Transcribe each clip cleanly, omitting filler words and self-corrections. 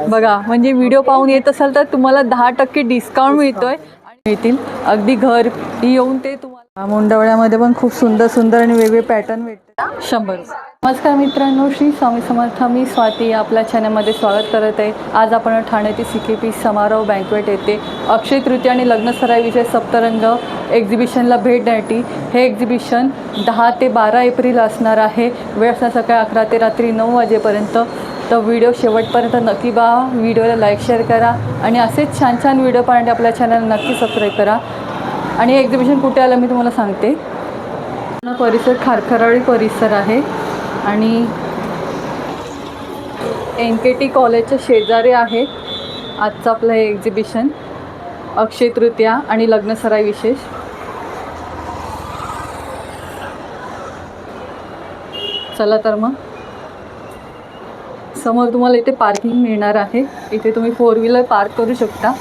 बघा, म्हणजे व्हिडिओ पाहून येत असाल तर तुम्हाला 10% डिस्काउंट मिळतोय मिळतील. अगदी घर येऊन ते तुम्हाला मुंडवळ्यामध्ये पण खूप सुंदर सुंदर आणि वेगवेगळे पॅटर्न भेटतात. 100. नमस्कार मित्रांनो, श्री स्वामी समर्थ. मी स्वाती आपल्या चॅनलमध्ये स्वागत करत आहे. आज आपण ठाणे ते CKP समारोह बँकवेट येथे अक्षय तृतीया आणि लग्नसराई विषय सप्तरंग एक्झिबिशनला भेट द्यायची. हे एक्झिबिशन 10 ते 12 एप्रिल असणार आहे. वेळ असणार सकाळी 11 ते रात्री 9 वाजेपर्यंत. तर व्हिडिओ शेवटपर्यंत नक्की पहा. व्हिडिओला लाईक शेअर करा आणि असेच छान छान व्हिडिओ पाहण्यासाठी आपल्या चॅनल नक्की सबस्क्राईब करा. आणि हे एक्झिबिशन कुठे आलं मी तुम्हाला सांगते. परिसर खारखराळी परिसर आहे आणि NKT कॉलेजच्या शेजारी आहे आजचं आपलं हे एक्झिबिशन अक्षय तृतीया आणि लग्नसराई विशेष. चला तर मग समोर तुम्हाला इथे पार्किंग मिळणार आहे. इथे तुम्ही 4 व्हीलर पार्क करू शकता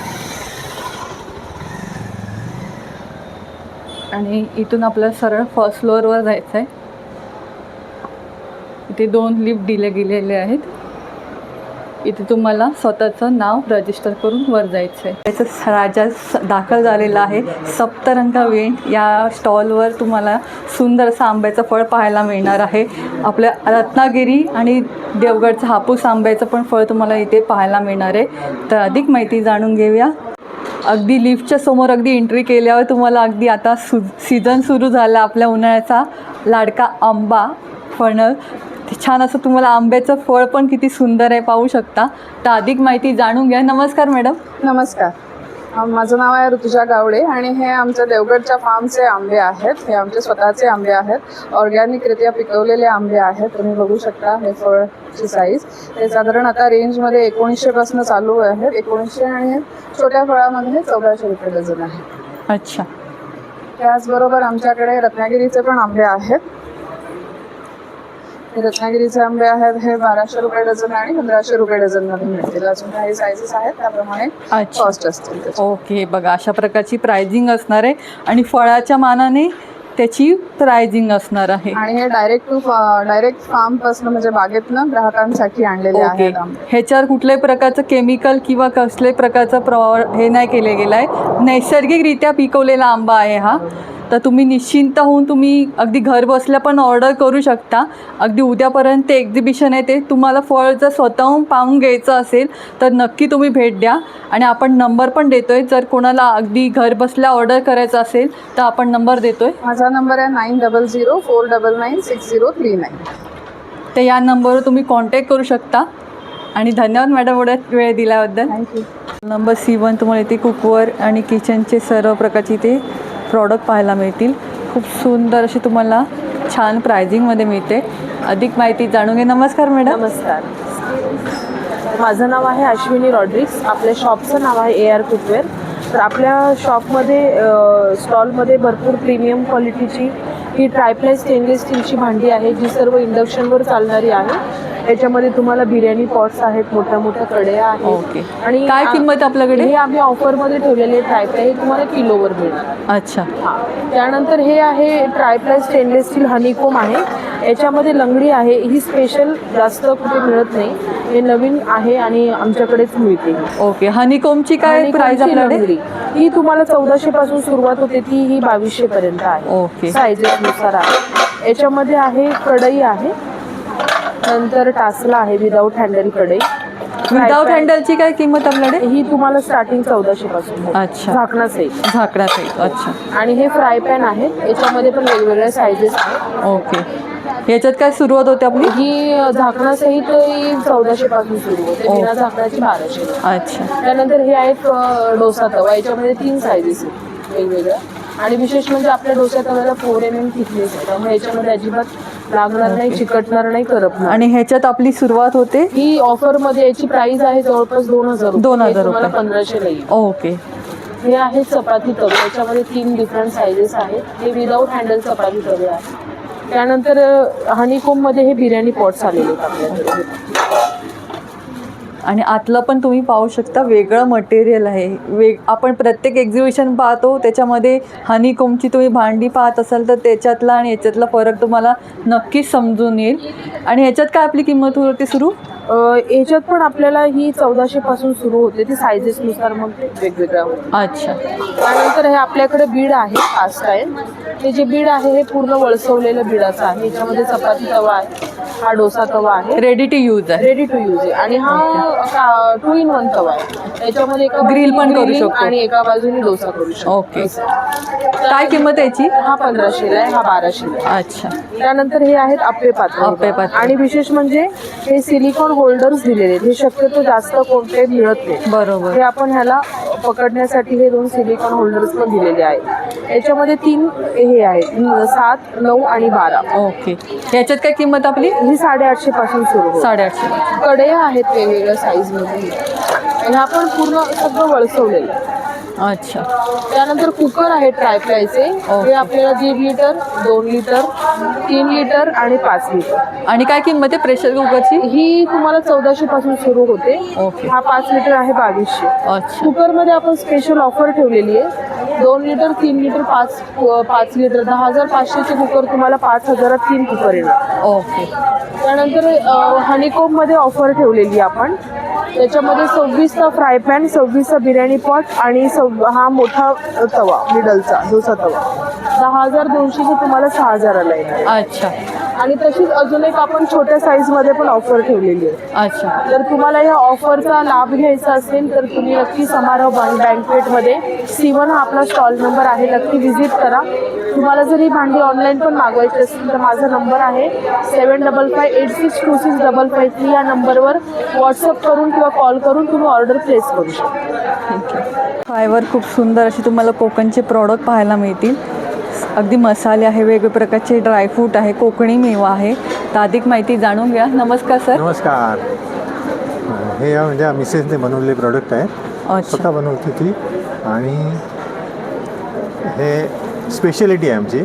आणि इथून आपल्याला सरळ फर्स्ट फ्लोअरवर जायचं आहे. इथे 2 लिफ्ट दिले गेलेले आहेत. इथे तुम्हाला स्वतःचं नाव रजिस्टर करून वर जायचं आहे. त्याचं राजा दाखल झालेला आहे. सप्तरंग वेंट या स्टॉलवर तुम्हाला सुंदर असं आंब्याचं फळ पाहायला मिळणार आहे. आपल्या रत्नागिरी आणि देवगडचं हापूस आंब्याचं पण फळ तुम्हाला इथे पाहायला मिळणार आहे. तर अधिक माहिती जाणून घेऊया. अगदी लिफ्टच्या समोर अगदी एंट्री केल्यावर तुम्हाला अगदी आता सीझन सुरू झाला आपल्या उन्हाळ्याचा लाडका आंबा फणस. छान असं तुम्हाला आंब्याचं फळ पण किती सुंदर आहे पाहू शकता. तर अधिक माहिती जाणून घ्या. नमस्कार मॅडम. नमस्कार, माझं नाव आहे ऋतुजा गावडे आणि हे आमच्या देवगडच्या फार्मचे आंबे आहेत. हे आमचे स्वतःचे आंबे आहेत. ऑर्गॅनिकरित्या पिकवलेले आंबे आहेत. तुम्ही बघू शकता हे फळची साईज. हे साधारण आता रेंजमध्ये 1900 पासून चालू आहेत. 1900 आणि छोट्या फळामध्ये 1400 रुपये डझन आहे. अच्छा. त्याचबरोबर आमच्याकडे रत्नागिरीचे पण आंबे आहेत. रत्नागिरीचे आंबे आहेत. हे 1200 रुपये डझन आणि 1500 रुपये डझन मध्ये मिळतील. अजून काही साईजेस आहेत त्याप्रमाणे कॉस्ट असतील. ओके, बघा अशा प्रकारची प्राइजिंग असणार आहे आणि फळाच्या मानाने त्याची प्राइजिंग असणार आहे. आणि हे डायरेक्ट फार्म पासून म्हणजे बागेतनं ग्राहकांसाठी आणलेले आहेत. ह्याच्यावर कुठल्याही प्रकारचं केमिकल किंवा कसल्याही प्रकारचं हे नाही केले गेलं आहे. नैसर्गिकरित्या पिकवलेला आंबा आहे हा. तर तुम्ही निश्चिंत होऊन तुम्ही अगदी घर बसल्या पण ऑर्डर करू शकता. अगदी उद्यापर्यंत एक्झिबिशन आहे. ते तुम्हाला फळ जर स्वतःहून पाहून घ्यायचं असेल तर नक्की तुम्ही भेट द्या. आणि आपण नंबर पण देतो आहे. जर कोणाला अगदी घर बसल्या ऑर्डर करायचं असेल तर आपण नंबर देतो आहे. माझा नंबर आहे 9004996039. तर या नंबरवर तुम्ही कॉन्टॅक्ट करू शकता. आणि धन्यवाद मॅडम एवढ्या वेळ दिल्याबद्दल. थँक्यू. नंबर C1 तुम्हाला इथे कुकवर आणि किचनचे सर्व प्रकारचे इथे प्रॉडक्ट पाहायला मिळतील. खूप सुंदर अशी तुम्हाला छान प्राइजिंगमध्ये मिळते. अधिक माहिती जाणून घ्या. नमस्कार मॅडम. नमस्कार, माझं नाव आहे अश्विनी रॉड्रिक्स. आपल्या शॉपचं नाव आहे AR कुकवेअर. तर आपल्या शॉपमध्ये स्टॉलमध्ये भरपूर प्रीमियम क्वालिटीची ही ट्रायप्लाय स्टेनलेस स्टीलची भांडी आहे जी सर्व इंडक्शनवर चालणारी आहे. याच्यामध्ये तुम्हाला बिर्याणी पॉट्स आहेत, मोठ्या मोठ्या कढया आहेत. ओके. आणि काय किंमत आपल्याकडे? हे आम्ही ऑफरमध्ये ठेवलेले ट्रायप्लाय हे तुम्हाला किलोवर मिळेल. अच्छा. हां, त्यानंतर हे आहे ट्रायप्लाय स्टेनलेस स्टील हनीकोम आहे. याच्यामध्ये लंगडी आहे. ही स्पेशल जास्त कुठे मिळत नाही. हे नवीन आहे आणि आमच्याकडेच मिळते. ओके. हनीकोमची काय प्राइस आपल्याकडे? ही तुम्हाला 1400 पासून सुरुवात होते, ती ही 2200 पर्यंत आहे. ओके. साईजेसनुसार आहे. याच्यामध्ये आहे कढई आहे, नंतर टासला आहे विदाऊट हँडल कढई. विदाऊट हँडलची काय किंमत आपल्याकडे? ही तुम्हाला स्टार्टिंग 1400 पासून. अच्छा. झाकणा सहित. झाकणा सहित. अच्छा. आणि हे फ्राय पॅन आहे. याच्यामध्ये पण वेगवेगळ्या साईजेस आहेत. ओके. याच्यात काय सुरुवात होते आपली? ही झाकणासहित 1400 पासून सुरू होते. बिना झाकणाची 1200. अच्छा. त्यानंतर हे आहेत डोसा तवा. याच्यामध्ये 3 साईजेस आहेत वेगवेगळ्या. आणि विशेष म्हणजे आपल्या डोसा तव्याला 4 mm थिकनेस आहे. त्यामुळे याच्यामध्ये अजिबात लागणार नाही, चिकटणार नाही, करपणार. आणि ह्याच्यात आपली सुरुवात होते? ही ऑफरमध्ये याची प्राइस आहे जवळपास 2000 रुपये. 2000 रुपये. 1500 नाही. ओके. हे आहे चपाती तवे. याच्यामध्ये 3 डिफरंट साईजेस आहेत. हे विदाऊट हँडल चपाती तवे आहे. त्यानंतर हनीकोममध्ये हे बिर्याणी पॉट्स आलेले आहेत आपल्याकडे. आणि आतलं पण तुम्ही पाहू शकता वेगळं मटेरियल आहे. आपण प्रत्येक एक्झिबिशन पाहतो त्याच्यामध्ये हनीकोमची तुम्ही भांडी पाहत असाल तर त्याच्यातला आणि याच्यातला फरक तुम्हाला नक्कीच समजून येईल. आणि ह्याच्यात काय आपली किंमत होती सुरू? याच्यात पण आपल्याला ही 1400 पासून सुरू होते, ती सायझेसनुसार मग वेगवेगळ्या होते. अच्छा. त्यानंतर हे आपल्याकडे बीड आहे कास्ट आहे. हे जे बीड आहे हे पूर्ण वळसवलेलं बीडाचं आहे. याच्यामध्ये चपाती तवा आहे, हा डोसा तवा आहे, रेडी टू यूज आहे. रेडी टू यूज आहे. आणि हा 2 in 1 तवा आहे. याच्यामध्ये एका Grill पण करू grilling शकतो. आणि एका बाजूने डोसा करू शकतो. ओके. काय किंमत याची? हा 1500 आहे, हा 1200 आहे. अच्छा. त्यानंतर हे आहेत आप्पे पात्र. आप्पे पात्र. आणि विशेष म्हणजे हे सिलिकॉन होल्डर्स दिलेले आहेत. हे शक्यतो जास्त कोणते मिळत नाही. बरोबर. हे आपण ह्याला पकडण्यासाठी हे 2 सिलिकॉन होल्डर्स पण दिलेले आहेत. याच्यामध्ये 3 हे आहेत, 7, 9 आणि 12. ओके. याच्यात काय किंमत आपली? ही 850 पासून सुरू होते. 850. कढया आहेत वेगवेगळ्या साईज मध्ये. ह्या पण पूर्ण सगळं वळसवलेलं आहे. अच्छा. त्यानंतर कुकर आहे ट्रायप्लायचे. हे आपल्याला 1.5 लिटर, 2 लिटर, 3 लिटर आणि 5 लिटर. आणि काय किंमत आहे प्रेशर कुकरची? ही तुम्हाला 1400 पासून सुरू होते. ओके. हा 5 लिटर आहे 2200. अच्छा. कुकरमध्ये आपण स्पेशल ऑफर ठेवलेली आहे. 2 लिटर, 3 लिटर, 5 लिटर, 10,500चे कुकर तुम्हाला 5,000त 3 कुकर येणार. ओके. त्यानंतर हनीकोममध्ये ऑफर ठेवलेली आपण. त्याच्यामध्ये 26चा फ्राय पॅन, 26चा बिर्याणी पॉट आणि हा मोठा तवा मिडलचा डोसा तवा. 10,200चे तुम्हाला 6,000ला येणार. अच्छा. आणि तशीच अजून एक आपण छोट्या साईजमध्ये पण ऑफर ठेवलेली आहे. अच्छा. जर तुम्हाला या ऑफरचा लाभ घ्यायचा असेल तर तुम्ही नक्की समारोह बँकवेटमध्ये C1 हा आपला स्टॉल नंबर आहे, नक्की व्हिजिट करा. तुम्हाला जर ही भांडी ऑनलाईन पण मागवायची असेल तर माझा नंबर आहे 7558626553. या नंबरवर व्हॉट्सअप करून किंवा कॉल करून तुम्ही ऑर्डर प्लेस करू शकता. फायवर खूप सुंदर असे तुम्हाला कोकणचे प्रॉडक्ट पाहायला मिळतील. अगदी मसाले आहे, वेगवेगळ्या प्रकारचे ड्रायफ्रूट आहे, कोकणी मेवा आहे. तर अधिक माहिती जाणून घ्या. नमस्कार सर. नमस्कार. हे म्हणजे मिसेसने बनवलेले प्रोडक्ट आहे. अच्छा. स्वतः बनवते ती. आणि हे स्पेशलिटी आहे आमची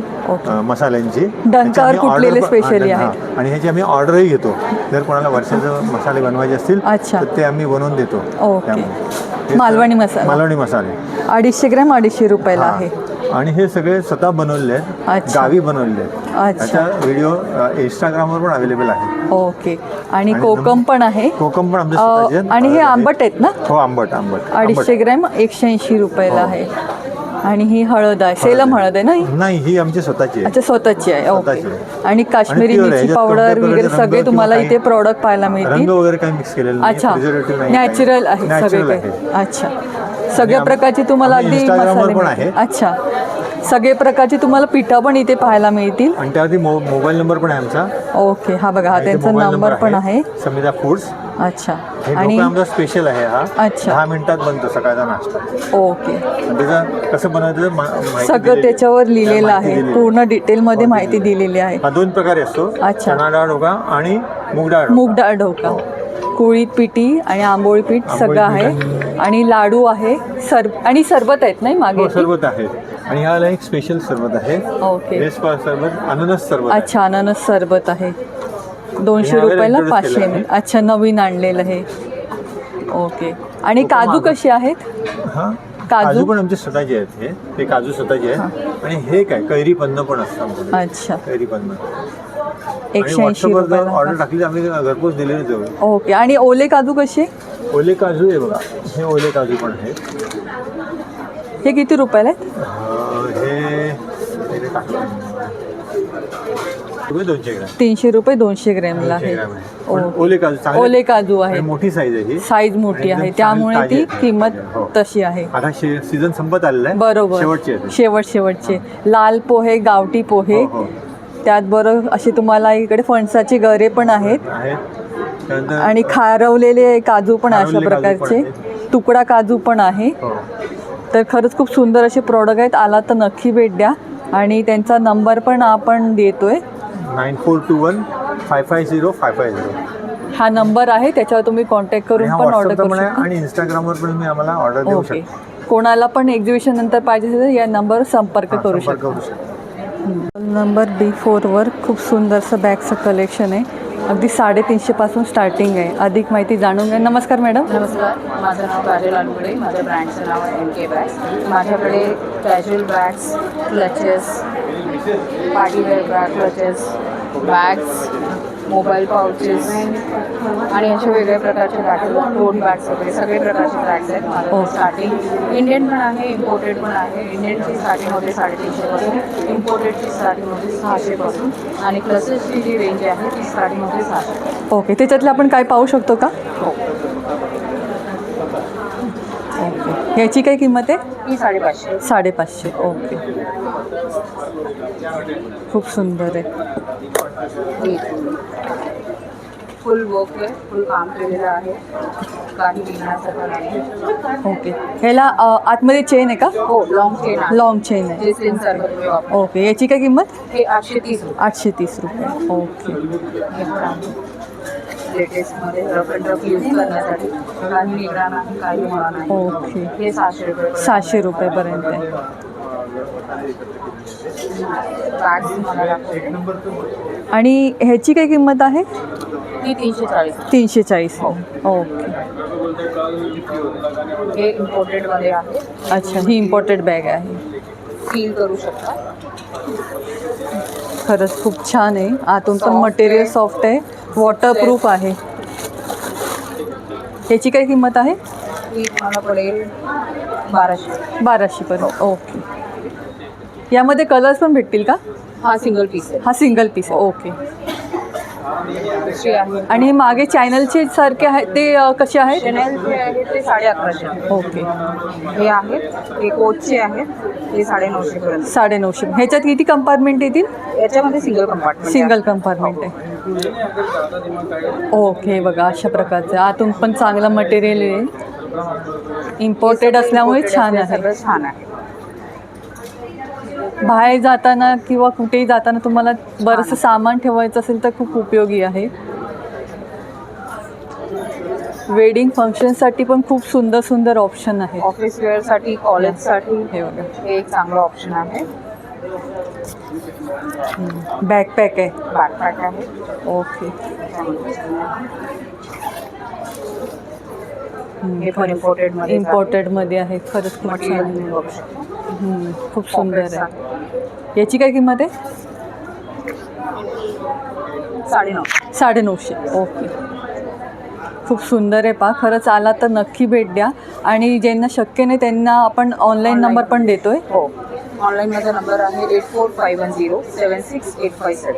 मसाल्यांची. डंकावर कुटलेले स्पेशली आहे. आणि ह्याची आम्ही ऑर्डरही घेतो. जर कोणाला वर्षाचे मसाले बनवायचे असतील अच्छा. तर ते आम्ही बनवून देतो. ओके. मालवणी मसाला. मालवणी मसाले 250 ग्रॅम 250 रुपयाला आहे. आणि हे सगळे स्वतः बनवलेले आहेत, अच्छा. गावी बनवलेले आहेत. अच्छा. त्याचा व्हिडिओ इंस्टाग्रामवर पण अवेलेबल आहे. ओके. आणि कोकम पण आहे. कोकम पण आमच्या स्वतःचे आहेत. आणि हे आंबट आहेत ना? हो, आंबट आंबट. 250 ग्रॅम 180 रुपयाला आहे. आणि ही हळद आहे, सेलम हळद आहे ना ही? नाही, ही आमची स्वतःची आहे. अच्छा, स्वतःची आहे. ओके. स्वतःची. आणि काश्मीरी pure आहे. मिरची याच्यात पावडर कोणत्या वगैरे प्रकारचे सगळे रंग तुम्हाला किंवा इथे प्रॉडक्ट पाहायला रंग मिळतील. वगैरे काही मिक्स केलेलं नाही, अच्छा. प्रिझर्वेटिव्ह नाही, नॅचरल आहे सगळे नॅचरल काही. आहे. अच्छा. सगळ्या आम- प्रकारची तुम्हाला आम्ही अगदी Instagramवर मसाले पण मिळतील. आहे. अच्छा. सगळे प्रकारची तुम्हाला पिठं पण इथे पाहायला मिळतील. आणि त्यावरती मोबाईल नंबर पण आहे आमचा. ओके. हा बघा, हा इथे त्यांचा मोबाईल नंबर पण आहे. समिता फूड्स. अच्छा. हे आणि ढोकळा आमचा स्पेशल आहे हा. अच्छा. 10 मिनिटात बनतो सकाळचा नाश्ता. ओके. आणि त्याचं कसं बनवायचं माहिती सगळं दिलेली आहे. त्याच्यावर लिहिलेलं माहिती आहे, दिलेली आहे. पूर्ण डिटेलमध्ये माहिती दिलेली आहे. हा 2 प्रकारे असतो. अच्छा. चणा डाळ ढोकळा आणि मूग डाळ ढोकळा. मूग डाळ ढोकळा, कुळीत पिठी आणि आंबोळी पीठ सगळं आंबोळी आहे. आणि लाडू आहे, आणि सरबत आहेत नाही मागे? हो, सरबत आहे. आणि ह्याला एक स्पेशल सरबत आहे. ओके. बेस्ट सरबत, अननस सरबत आहे. अच्छा, अननस सरबत आहे. 200 हे रुपयाला introduce 500 केलं आहे. ml. अच्छा, नवीन आणलेलं आहे. ओके. आणि काजू कसे आहेत? हा, काजू? काजू पण आमचे स्वतःचे आहेत. हे काजू स्वतःचे आहेत. आणि हे काय कैरी पन्न पण असतं आमच्याकडे. अच्छा. कैरी पन्न. 180 व्हॉट्सअपवर रुपयाला. ऑर्डर टाकली आम्ही घरपोच दिलेले जाऊ. ओके. आणि ओले काजू कसे? ओले काजू आहे बघा, हे ओले काजू पण आहेत. हे किती रुपयाला आहेत? हे टाकलं 200 ग्रॅम. 300 रुपये 200 ग्रॅमला 200 आहे. ग्रॅम आहे. पण ओले काजू चांगले. ओले काजू आणि आहे, मोठी साईज आहे ही. साईज मोठी एकदम आहे, चांगली त्यामुळे ताजी ती आहे. किंमत हो. तशी आहे. आता सीझन संपत आलेला आहे. बरोबर. शेवटची आहे. शेवटचे लाल पोहे, गावठी पोहे, हो, हो. त्याचबरोबर असे तुम्हाला इकडे फणसाचे गरे पण आहेत. आहेत. त्यानंतर आणि खारवलेले काजू पण अशा खारवलेले काजू पण प्रकारचे, आहेत. तुकडा काजू पण आहे. हो. तर खरंच खूप सुंदर असे प्रॉडक्ट आहेत. आला तर नक्की भेट द्या. आणि त्यांचा नंबर पण आपण देतोय. 9421550550. हा नंबर आहे, त्याच्यावर तुम्ही कॉन्टॅक्ट करून पण ऑर्डर करू शकता. आणि इंस्टाग्रामवर पण तुम्ही आम्हाला ऑर्डर देऊ ओके. शकता. कोणाला पण एक्झिबिशन नंतर पाहिजे असेल तर या नंबरवर संपर्क करू संपर्क शकता. करू शकता. नंबर D4 वर खूप सुंदरसं बॅगचं कलेक्शन आहे. अगदी 350 पासून स्टार्टिंग आहे. अधिक माहिती जाणून घ्या. नमस्कार मॅडम. नमस्कार, माझं नाव काजल अनगुडे. माझ्या ब्रँडचं नाव आहे MK बॅग्स. माझ्याकडे casual bags, clutches, partywear bag, clutches, bags, mobile pouches आणि अशा वेगळ्या प्रकारचे बॅग्स, टोट बॅग्स वगैरे सगळे प्रकारचे बॅग्स आहेत माझं. स्टार्टिंग इंडियन पण आहे, इम्पोर्टेड पण आहे. इंडियनची स्टार्टिंग होते 350 पासून, इम्पोर्टेडची स्टार्टिंग होते 600 पासून आणि क्लसेसची जी रेंज आहे ती स्टार्टिंग होते 600. ओके, त्याच्यातले आपण काय पाहू शकतो का? हो, ओके, ह्याची काय किंमत आहे? ही 550. 550. ओके, खूप सुंदर आहे. फुल वर्क आहे, फुल काम केलेलं आहे, काही विकण्यासारखं नाही. ओके, ह्याला आतमध्ये चेन आहे का? हो, लॉंग चेन आहे, लॉंग चेन आहे. जे स्लिनसारखं तुम्ही वापरू. ओके, याची काय किंमत? हे 830 रुपये. 830 रुपये. ओके, हे पण आहे लेटेस्टमध्ये रफ अँड रफ यूज करण्यासाठी, काही निघणार नाही, काही होणार नाही. ओके, हे 600 रुपये. 600 रुपयेपर्यंत आहे. बॅग्स मला दाखवते. आणि ह्याची काय किंमत आहे? ही 340. 340. ओके, हे इम्पोर्टेडमध्ये आहे, अच्छा, ही इम्पोर्टेड बॅग आहे. फील करू शकता. खरंच खूप छान आहे. आतून पण Soft मटेरियल आहे. सॉफ्ट आहे, वॉटरप्रूफ आहे. ह्याची काय किंमत आहे? ही मला पडेल 1200. 1200पर्यंत. ओके, यामध्ये कलर्स पण भेटतील का? हा सिंगल पीस आहे. हा सिंगल पीस आहे. ओके, दुसरी आहे आणि हे मागे चॅनलचे सारखे आहेत ते कसे आहेत? चॅनल जे आहे ते 1150. ओके, हे आहेत, हे कोचचे आहेत, हे 950 पर्यंत. 950. ह्याच्यात किती कंपार्टमेंट येतील? याच्यामध्ये सिंगल कंपार्टमेंट. सिंगल कंपार्टमेंट आहे. ओके, बघा अशा प्रकारचं आतून पण चांगलं मटेरियल आहे. इम्पोर्टेड असल्यामुळे छान आहे. सगळं छान आहे. बाहेर जाताना किंवा कुठेही जाताना तुम्हाला बरंचसं सामान ठेवायचं असेल तर खूप उपयोगी आहे. वेडिंग फंक्शनसाठी पण खूप सुंदर सुंदर ऑप्शन आहे. ऑफिस वेअरसाठी, कॉलेजसाठी हे बघा, हे एक चांगलं ऑप्शन आहे. बॅकपॅक आहे. बॅकपॅक आहे. ओके, हे पण इम्पोर्टेडमध्ये इम्पोर्टेडमध्ये आहे. खरंच खूप छान आहे. मटेरियल बघू शकतो. खूप सुंदर आहे. याची काय किंमत आहे? 950. 950. ओके, खूप सुंदर आहे. पहा, खरंच आला तर नक्की भेट द्या. आणि ज्यांना शक्य नाही त्यांना आपण ऑनलाईन नंबर पण देतोय. हो, ऑनलाईन माझा नंबर आहे 8451076857.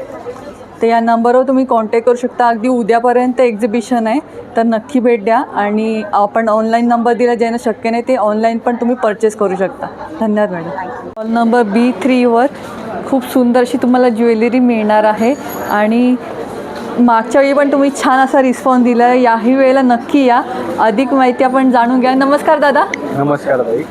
तर या नंबरवर तुम्ही कॉन्टॅक्ट करू शकता. अगदी उद्यापर्यंत एक्झिबिशन आहे, तर नक्की भेट द्या. आणि आपण ऑनलाईन नंबर दिला, ज्यांना शक्य नाही ते ऑनलाईन पण तुम्ही परचेस करू शकता. धन्यवाद मॅडम. हॉल नंबर B3वर खूप सुंदर अशी तुम्हाला ज्वेलरी मिळणार आहे. आणि मागच्या वेळी पण तुम्ही छान असा रिस्पॉन्स दिला आहे. याही वेळेला नक्की या, अधिक माहिती आपण जाणून घ्या. नमस्कार दादा. नमस्कार ताई.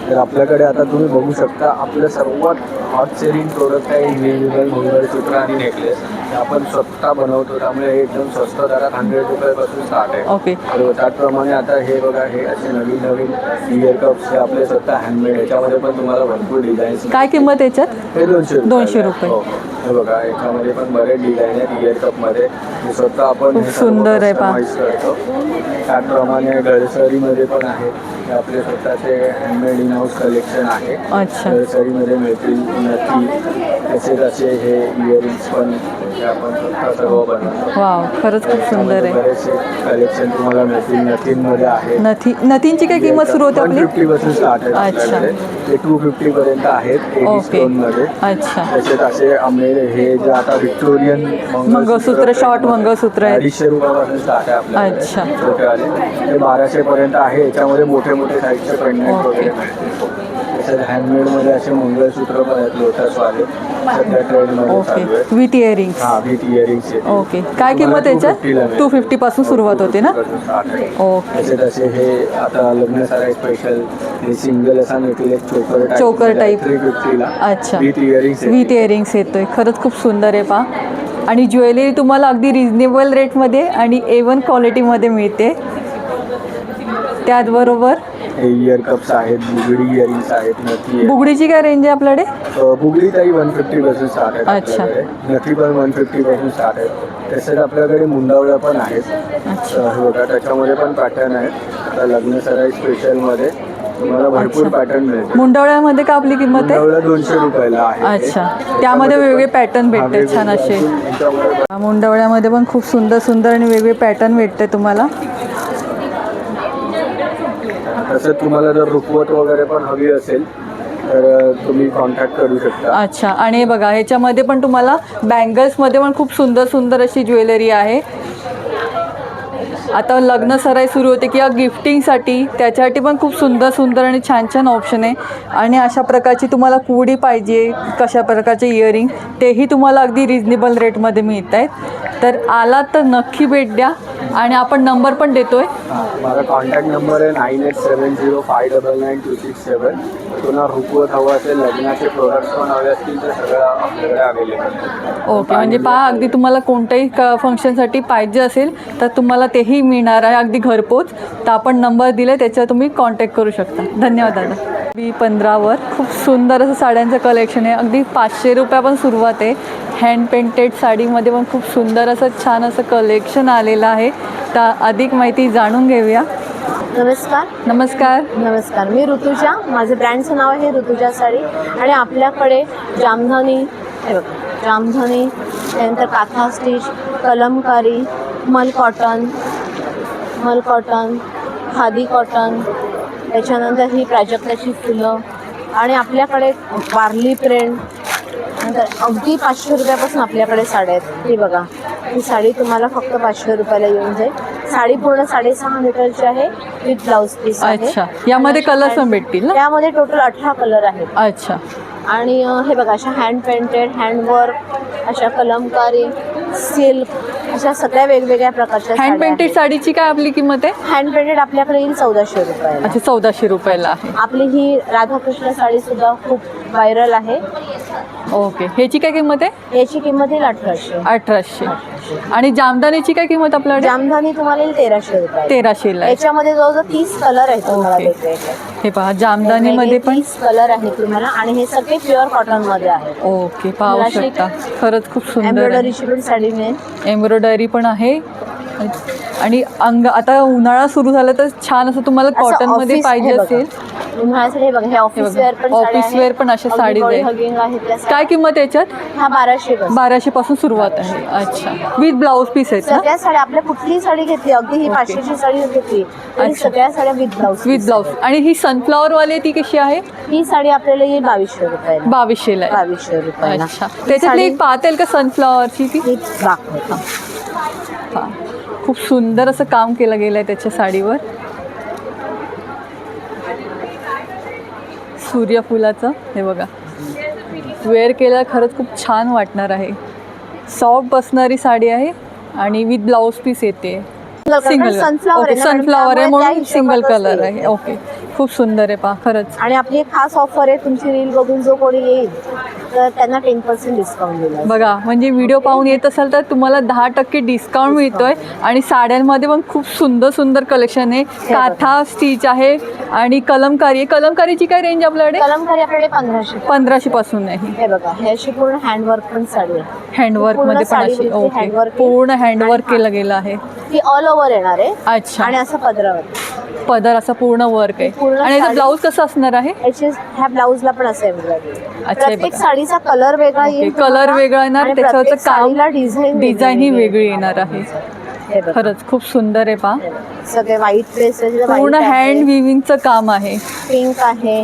तर आपल्याकडे आता तुम्ही बघू शकता आपलं सर्वात हॉट सेलिंग प्रोडक्ट आहे इंडिव्हिज्युअल मंगळसूत्र आणि नेकलेस. आपण स्वतः बनवतो, त्यामुळे हे एकदम स्वस्त दरात 100 रुपयापासून स्टार्ट आहे. ओके, तर त्याचप्रमाणे आता हे बघा, हे असे नवीन नवीन इयर कप्स हे आपले स्वतः हँडमेड, याच्यामध्ये पण तुम्हाला भरपूर डिझाईन्स. काय किंमत याच्यात? हे 200 रुपये. हो, हे बघा, याच्यामध्ये पण बरेच डिझाईन आहेत इयर कपमध्ये. हे स्वतः आपण खूप हे सर्व सुंदर आहे पहा. customize करतो. त्याचप्रमाणे गळसरीमध्ये पण आहे. हे आपले स्वतःचे हँडमेड इन हाऊस कलेक्शन आहे. अच्छा, गळसरीमध्ये मिळतील नथी, तसेच असे हे इयरिंग्स पण हे आपण स्वतः सर्व बनवतो. वाव, खरंच खूप सुंदर आहे. बरेचसे कलेक्शन तुम्हाला मिळतील. नथींमध्ये आहे. नथींची काय किंमत सुरू होते आपली? 150 पासून स्टार्ट आहे अच्छा. आपल्याकडे. ते 250 पर्यंत आहेत ओके, स्टोनमध्ये. अच्छा. तसेच असे आंबे हे जे आता व्हिक्टोरियन मंगळसूत्र, शॉर्ट मंगळसूत्र आहे. 250 रुपयापासून स्टार्ट आहे आपल्याकडे. अच्छा. छोटेवाले ते 1200 पर्यंत आहे. याच्यामध्ये मोठे मोठे साईजचे पेंडंट वगैरे मिळतील. तसेच हँडमेडमध्ये असे मंगळसूत्र पण आहेत लोटसवाले, सध्या ट्रेंडमध्ये ओके, चालू आहे. With earrings. हा, विथ इयरिंग्स आहेत. ओके, काय किंमत याच्यात? 250 पासून सुरुवात होते ना? ओके, तसेच असे हे आता लग्नासारखे स्पेशल हे सिंगल असा मिळतील, एक चोकर चोकर टाईप. 350ला. अच्छा, विथ इयरिंग्स विथ इयरिंग्स येतोय. खरंच खूप सुंदर आहे पहा. आणि ज्वेलरी तुम्हाला अगदी रिजनेबल रेटमध्ये आणि A1 क्वालिटीमध्ये मिळते. त्याचबरोबर इयर कप्स आहेत, बुगडी इयरिंग्स आहेत, नथी आहे. बुगडीची काय रेंज आहे आपल्याकडे? बुगडी ताई 150 पासून स्टार्ट आहे अच्छा. आपल्याकडे. नथी पण 150 पासून स्टार्ट आहे. तसेच आपल्याकडे मुंडावळ्या पण आहेत. हे बघा, त्याच्यामध्ये पण पॅटर्न आहेत. आता लग्न सराई स्पेशलमध्ये तुम्हाला भरपूर पॅटर्न मिळतील. मुंडवळ्यामध्ये का आपली किंमत आहे? मुंडवळ्या 200 रुपयाला आहे. अच्छा, त्यामध्ये वेगवेगळे पॅटर्न भेटतात छान असे. मुंडवळ्यामध्ये पण खूप सुंदर सुंदर आणि वेगवेगळे पॅटर्न भेटते तुम्हाला. तसं तुम्हाला जर रुखवत वगैरे पण हवी असेल तर तुम्ही कॉन्टॅक्ट करू शकता. अच्छा, आणि हे बघा ह्याच्यामध्ये पण तुम्हाला बँगल्समध्ये पण खूप सुंदर सुंदर अशी ज्वेलरी आहे. आता लग्न सराई सुरू होते किंवा गिफ्टिंगसाठी त्याच्यासाठी पण खूप सुंदर सुंदर आणि छान छान ऑप्शन आहे. आणि अशा प्रकारची तुम्हाला कुडी पाहिजे, कशा प्रकारचे इयरिंग, तेही तुम्हाला अगदी रिजनेबल रेटमध्ये मिळत आहेत. तर आलात तर नक्की भेट द्या. आणि आपण नंबर पण देतोय. माझा कॉन्टॅक्ट नंबर आहे 9870599267. तुम्हाला रुखवत हवं असेल, लग्नाचे प्रोडक्ट्स पण हवे असतील तर सगळं आपल्याकडे अवेलेबल आहे. ओके, म्हणजे पहा अगदी तुम्हाला कोणत्याही फंक्शनसाठी पाहिजे असेल तर तुम्हाला तेही मिळणार आहे अगदी घरपोच. तर आपण नंबर दिले त्याच्यावर तुम्ही कॉन्टॅक्ट करू शकता. धन्यवाद दादा. B15वर खूप सुंदर असं साड्यांचं कलेक्शन आहे. अगदी 500 रुपयापासून सुरुवात आहे. हँड पेंटेड साडीमध्ये पण खूप सुंदर असं छान असं कलेक्शन आलेलं आहे. तर अधिक माहिती जाणून घेऊया. नमस्कार. नमस्कार. नमस्कार, मी ऋतुजा. माझं ब्रँडचं नाव आहे ऋतुजा साडी. आणि आपल्याकडे जामधानी, हे बघा, जामधानी, त्यानंतर काथा स्टिच, कलमकारी, मल कॉटन, खादी कॉटन, त्याच्यानंतर ही प्राजक्ताची फुलं, आणि आपल्याकडे वारली प्रिंट. नंतर अगदी 500 रुपयापासून आपल्याकडे साड्या आहेत. ही बघा, ही साडी तुम्हाला फक्त 500 रुपयाला येऊन जाईल. साडी पूर्ण 6.5 मीटरची आहे विथ ब्लाऊज पीस आहे. अच्छा, यामध्ये कलर्स पण भेटतील ना? त्यामध्ये टोटल 18 कलर आहेत. अच्छा. आणि हे बघा, अशा हँड पेंटेड, हँडवर्क, अशा कलमकारी, सिल्क, अशा सगळ्या वेगवेगळ्या प्रकारच्या हँड पेंटेड साडीची काय आपली किंमत आहे? हँड पेंटेड आपल्याकडे येईल 1400 रुपयाला. अच्छा, 1400 रुपयाला आहे. आपली ही राधाकृष्ण साडी सुद्धा खूप व्हायरल आहे. ओके, ह्याची काय किंमत आहे? याची किंमत येईल 1800. 1800. आणि जामदानीची काय किंमत आपल्याकडे? जामधानी तुम्हाला येईल 1300 रुपये. 1300 ला. याच्यामध्ये जवळजवळ 30 कलर आहेत तुम्हाला ओके. वेगवेगळे. हे पहा, जामदानीमध्ये पण 30 कलर आहेत तुम्हाला, आणि हे सगळे प्युअर कॉटन मध्ये आहेत. ओके, पाहू मला अशी शकता. खरंच खूप सुंदर आहे. एम्ब्रॉयडरीची पण साडी मिळेल. एम्ब्रॉयडरी पण आहे. आणि आता उन्हाळा सुरू झाला तर छान असं तुम्हाला असं कॉटन मध्ये office पाहिजे हे बघा. असेल. उन्हाळ्यासाठी हे बघा, हे ऑफिस बघा, वेअर पण साड्या office wear पण अशा अगदी साडीज body आहेत. hugging आहेत त्या साड्या. काय किंमत याच्यात? हा 1200 पासून. 1200 पासून सुरुवात आहे. अच्छा, विथ ब्लाऊज पीस आहेत ना? सगळ्या साड्या, आपल्या कुठलीही साडी घेतली, अगदी ही 500ची साडी घेतली तरी अच्छा. सगळ्या साड्या विथ ब्लाऊज. With blouse. आणि ही सनफ्लॉवर वाली ती कशी आहे? ही साडी आपल्याला येईल 2200 रुपयाला. 2200 ला आहे. 2200 रुपयाला. अच्छा, त्याच्यातली एक पाहता का सनफ्लॉवरची ती? ही दाखवते. हां, खूप सुंदर असं काम केलं गेलं आहे त्याच्या साडीवर. सूर्यफुलाचं हे बघा, वेअर केलं खरंच खूप छान वाटणार आहे. सॉफ्ट बसणारी साडी आहे आणि विथ ब्लाऊज पीस येते. सिंगल. सनफ्लॉवर ओके, सनफ्लॉवर आहे म्हणून सिंगल कलर आहे. ओके, खूप सुंदर आहे पहा खरंच. आणि आपली एक खास ऑफर आहे, तुमची रील बघून जो कोणी येईल तर त्यांना 10% डिस्काउंट दिला. बघा, म्हणजे व्हिडिओ पाहून येत असाल तर तुम्हाला 10% डिस्काउंट मिळतोय. आणि साड्यांमध्ये पण खूप सुंदर सुंदर कलेक्शन आहे. काथा स्टिच आहे आणि कलमकारी आहे. कलमकारीची काय रेंज आपल्याकडे? कलमकारी आपल्याकडे 1500. 1500 पासून आहे. हे बघा, हे अशी पूर्ण हँडवर्क पण साडी आहे. हँडवर्क पूर्ण मध्ये पण साडी अशी. वरती ओके, handwork आहे. पूर्ण हँडवर्क आणि केलं गेलं आहे. ती ऑल ओव्हर येणार आहे. अच्छा, आणि असं पदरावर पदर असा पूर्ण वर्क आहे. पूर्ण आणि याचा साडी- ब्लाऊज कसं असणार आहे? याची ह्या ब्लाऊजला पण असं एम्ब्रॉयडरी. अच्छा, हे प्रत्येक बघा. साडीचा कलर वेगळा येईल कलर तुम्हाला. वेगळा येणार, आणि त्याच्यावरचं प्रत्येक साडीला काम डिझाईन ही वेगळी येणार आहे. हे बघा. खरंच खूप सुंदर आहे पहा. सगळे व्हाईट ड्रेस, पूर्ण हँड विविंगचं काम आहे. पिंक आहे,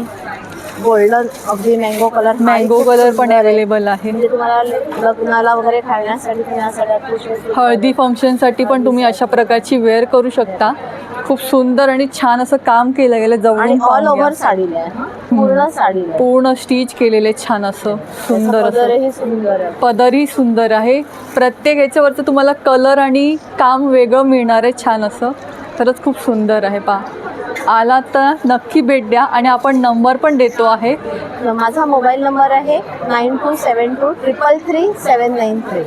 गोल्डन, अगदी मँगो कलर. मँगो कलर पण अवेलेबल आहे. म्हणजे तुम्हाला लग्नाला वगैरे घालण्यासाठी तुम्ही या साड्या अतिशय सुंदर हळदी फंक्शनसाठी पण तुम्ही अशा प्रकारची वेअर करू शकता. खूप सुंदर आणि छान असं काम केलं गेलं. आणि जवळून ऑल पाहून ओव्हर घ्या. साडीला आहे. पूर्ण साडीला आहे. पूर्ण स्टिच केलेले छान असं सुंदर असं. पदरही सुंदर आहे. पदरही सुंदर आहे. प्रत्येक याच्यावरचं तुम्हाला कलर आणि काम वेगळं मिळणार आहे छान असं. खरंच खूप सुंदर आहे पहा. आला तर नक्की भेट द्या. आणि आपण नंबर पण देतो आहे. माझा मोबाईल नंबर आहे 9272333793.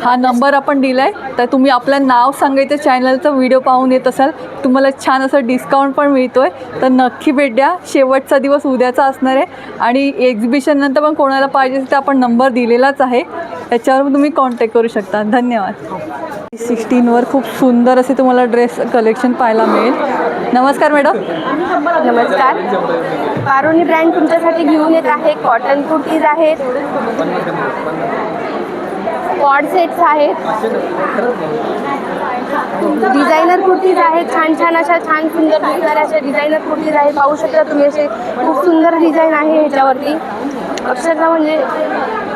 हा नंबर आपण दिला आहे, तर तुम्ही आपलं नाव सांगायचं, चॅनलचा व्हिडिओ पाहून येत असाल, तुम्हाला छान असं डिस्काउंट पण मिळतो आहे. तर नक्की भेट द्या. शेवटचा दिवस उद्याचा असणार आहे आणि एक्झिबिशन नंतर पण कोणाला पाहिजे तर आपण नंबर दिलेलाच आहे, त्याच्यावर तुम्ही कॉन्टॅक्ट करू शकता. धन्यवाद. 16वर खूप सुंदर असे तुम्हाला ड्रेस कलेक्शन पाहायला मिळेल. नमस्कार मॅडम. नमस्कार. पारोनी ब्रँड तुमच्यासाठी घेऊन येत आहे. कॉटन कुर्तीज आहेत, कॉड सेट्स आहेत, डिझायनर कुर्तीज आहेत. छान छान अशा छान सुंदर दिसणाऱ्या अशा डिझायनर कुर्तीज आहेत. पाहू शकता तुम्ही, असे खूप सुंदर डिझाईन आहे ह्याच्यावरती. अक्षरशः म्हणजे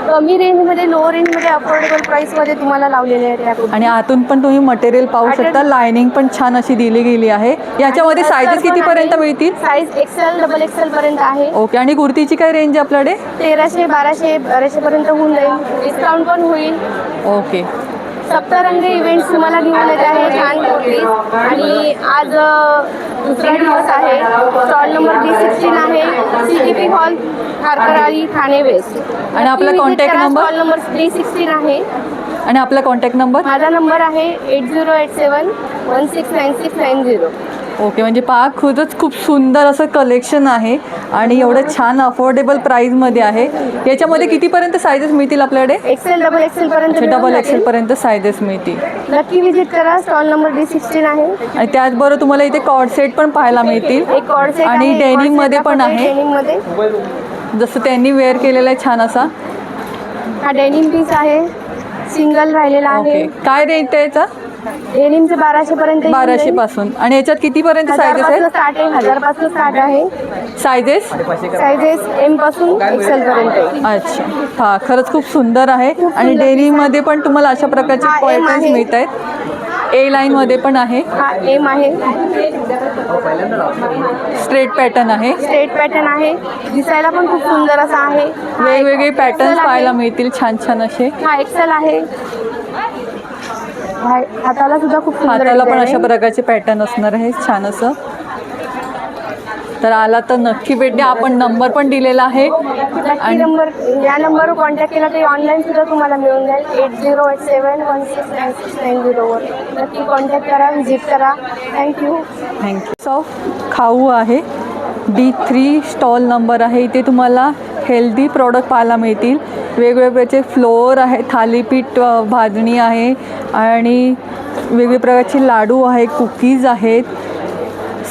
कमी रेंजमध्ये, लो रेंजमध्ये, अफोर्डेबल प्राईसमध्ये तुम्हाला लावलेले आहेत त्या कुर्ती. आणि आतून पण तुम्ही मटेरियल पाहू शकता. लायनिंग पण छान अशी दिली गेली आहे. याच्यामध्ये सायझेस कितीपर्यंत मिळतील? साईज XL, XXL पर्यंत आहे. ओके. आणि कुर्तीची काय रेंज आहे आपल्याकडे? 1300, 1200, 1200 पर्यंत होऊन जाईल. डिस्काउंट पण होईल. ओके. सप्तरंग इव्हेंट्स तुम्हाला घेऊन येत आहे. छान कुर्ती. आणि आज दुसरा दिवस आहे. स्टॉल नंबर D16 आहे. CTP hall, Kharkarali, Thane west. आणि आपला contact number? Stall number D16 आहे. आणि आपला कॉन्टॅक्ट नंबर? माझा नंबर आहे 8087169690. ओके. म्हणजे पहा, खूपच खूप सुंदर असं कलेक्शन आहे आणि एवढं छान अफोर्डेबल प्राईजमध्ये आहे. याच्यामध्ये कितीपर्यंत सायझेस मिळतील आपल्याकडे? XL, XXL पर्यंत डबल XL पर्यंत सायझेस मिळतील. नक्की विजिट करा. स्टॉल नंबर D16 आहे. आणि त्याचबरोबर तुम्हाला इथे कॉर्ड सेट पण पाहायला मिळतील. एक कॉर्ड सेट आणि आहे. डेनिम मध्ये पण आहे, डेनिम मध्ये जसं त्यांनी वेअर केलेला आहे छान असा. हा डेनिम पीस आहे, सिंगल राहिलेला आहे. ओके. काय रेट आहे याचा? डेनिमचे 1200 पर्यंत. 1200 पासून. आणि याच्यात कितीपर्यंत सायझेस आहेत? स्टार्ट आहे. 1000 पासून स्टार्ट आहे. सायझेस सायझेस M पासून XL पर्यंत आहे. अच्छा. हा, खरंच खूप सुंदर आहे. आणि डेनिममध्ये पण तुम्हाला अशा प्रकारचे हा, M पॉइंट्स आहे. मिळत आहेत. A लाईनमध्ये पण आहे. हा M आहे. स्ट्रेट पॅटर्न आहे. स्ट्रेट पॅटर्न आहे. दिसायला पण खूप सुंदर असा आहे. हा वेगवेगळे XL पॅटर्न्स आहे. पाहायला मिळतील छान छान असे. हा XL आहे. हाताला सुद्धा खूप सुंदर हाताला पण design अशा आहे. प्रकारचे पॅटर्न असणार आहे छान असं. तर आला तर नक्की भेट द्या. आपण नंबर पण दिलेला आहे. नक्की नंबर, या नंबरवर कॉन्टॅक्ट केला तरी ऑनलाईन सुद्धा तुम्हाला मिळून जाईल. 8087169690 वर नक्की कॉन्टॅक्ट करा, व्हिजिट करा. थँक्यू. थँक्यू. खाऊ आहे. D3 स्टॉल नंबर आहे. इथे तुम्हाला हेल्दी प्रॉडक्ट पाहायला मिळतील. वेगवेगळ्याचे फ्लोअर आहे, थालीपीठ भाजणी आहे आणि वेगवेगळ्या प्रकारचे लाडू आहे, कुकीज आहेत,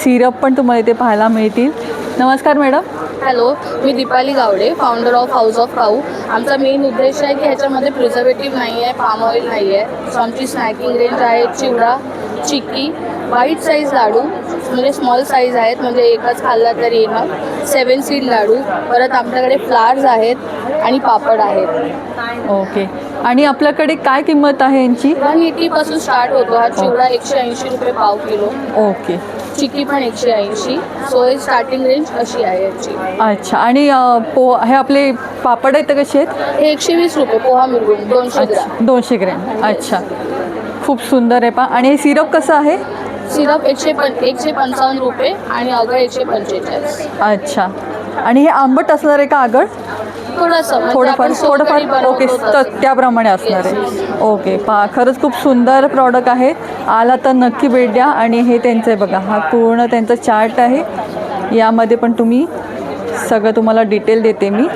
सिरप पण तुम्हाला इथे पाहायला मिळतील. नमस्कार मॅडम. हॅलो, मी Deepali Gawade, founder of house of cow. आमचा मेन उद्देश आहे की ह्याच्यामध्ये प्रिझर्वेटिव्ह नाही आहे, पाम ऑइल नाही आहे. सो आमची स्नॅकिंग रेंज आहे चिवडा, चिक्की, व्हाईट साईज लाडू म्हणजे स्मॉल साईज आहेत, म्हणजे एकच खाल्ला तरी येणार. 7 सीड लाडू, परत आमच्याकडे फ्लावर्स आहेत आणि पापड आहेत. ओके. आणि आपल्याकडे काय किंमत आहे यांची? 180 पासून स्टार्ट होतो. हा चिवडा 180 रुपये पाव किलो. ओके. चिक्की पण 180. सो हे स्टार्टिंग रेंज अशी आहे याची. अच्छा. आणि हे आपले पापड आहेत कसे आहेत? हे 120 रुपये पोहा मिळून 200 ग्राम. 200 ग्रॅम. अच्छा, खूप सुंदर आहे पहा. आणि हे सिरप कसं आहे? सिरप 155 रुपये आणि आगळ 145. अच्छा. आणि हे आंबट असणार आहे का आगळ? थोडंसं थोडंफार. ओके. तर त्याप्रमाणे असणार आहे. ओके. पहा, खरंच खूप सुंदर प्रॉडक्ट आहे. आला तर नक्की भेट द्या. आणि हे त्यांचं आहे बघा, हा पूर्ण त्यांचा चार्ट आहे. यामध्ये पण तुम्ही सगळं तुम्हाला डिटेल देते मी.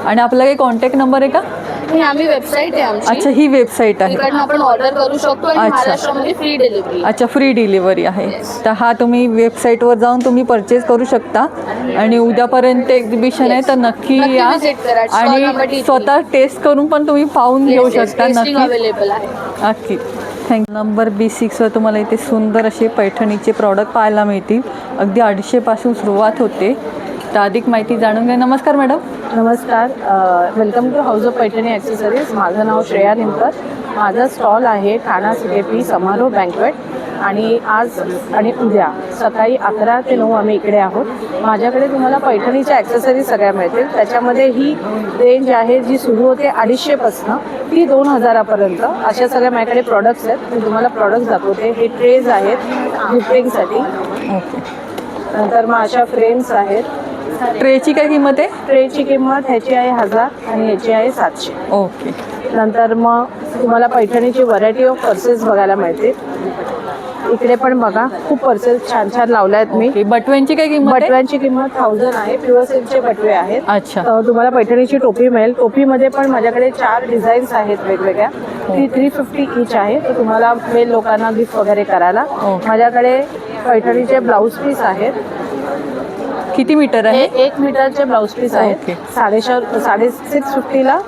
आणि आपला काही कॉन्टॅक्ट नंबर आहे का? ही आम्ही वेबसाईट आहे आमची. अच्छा, ही वेबसाईट आहे. तिकडनं आपण ऑर्डर करू शकतो आणि अच्छा. महाराष्ट्रामध्ये फ्री डिलिव्हरी. अच्छा, फ्री डिलिव्हरी आहे. तर हा तुम्ही वेबसाईटवर जाऊन तुम्ही परचेस करू शकता. आणि उद्यापर्यंत एक्झिबिशन आहे, तर नक्की नक्की या. visit करा. Stall number आणि D3. स्वतः टेस्ट करून पण तुम्ही पाहून घेऊ शकता. टेस्टिंग नक्की अवेलेबल आहे. नक्की. थँक्यू. नंबर B6वर तुम्हाला इथे सुंदर असे पैठणीचे प्रॉडक्ट पाहायला मिळतील. अगदी 250 पासून सुरुवात होते. तर अधिक माहिती जाणून घ्या. नमस्कार मॅडम. नमस्कार. Welcome to house of Paithani accessories. माझं नाव श्रेया निमकर. माझा स्टॉल आहे ठाणा CTP समारोह बँकवेट. आणि आज आणि उद्या सकाळी 11 ते 9 आम्ही इकडे आहोत. माझ्याकडे तुम्हाला पैठणीच्या ॲक्सेसरीज सगळ्या मिळतील. त्याच्यामध्ये ही रेंज आहे जी सुरू होते 250पासनं ती 2000पर्यंत. अशा सगळ्या माझ्याकडे प्रॉडक्ट्स आहेत. मी तुम्हाला प्रॉडक्ट्स दाखवते. हे ट्रेज आहेत गिफ्टिंगसाठी. ओके. नंतर मग अशा फ्रेम्स आहेत. ट्रेची काय किंमत आहे? ट्रेची किंमत ह्याची आहे 1000 आणि ह्याची आहे 700. ओके. नंतर मग तुम्हाला पैठणीची व्हरायटी ऑफ पर्सेस बघायला मिळते. इकडे पण बघा खूप पर्सेस छान छान लावले आहेत मी. ओके, बटव्यांची काय किंमत आहे? बटव्यांची किंमत 1000 आहे. प्युअर सिल्कचे बटवे आहेत. अच्छा. तुम्हाला पैठणीची टोपी मिळेल. टोपीमध्ये पण माझ्याकडे 4 डिझाईन्स आहेत वेगवेगळ्या. ती 350 ईच आहे. तर तुम्हाला मेल लोकांना गिफ्ट वगैरे करायला. माझ्याकडे पैठणीचे ब्लाऊज पीस आहेत. किती मीटर हे आहे? 1 मीटरचे ब्लाऊज पीस आहेत. ओके. 650ला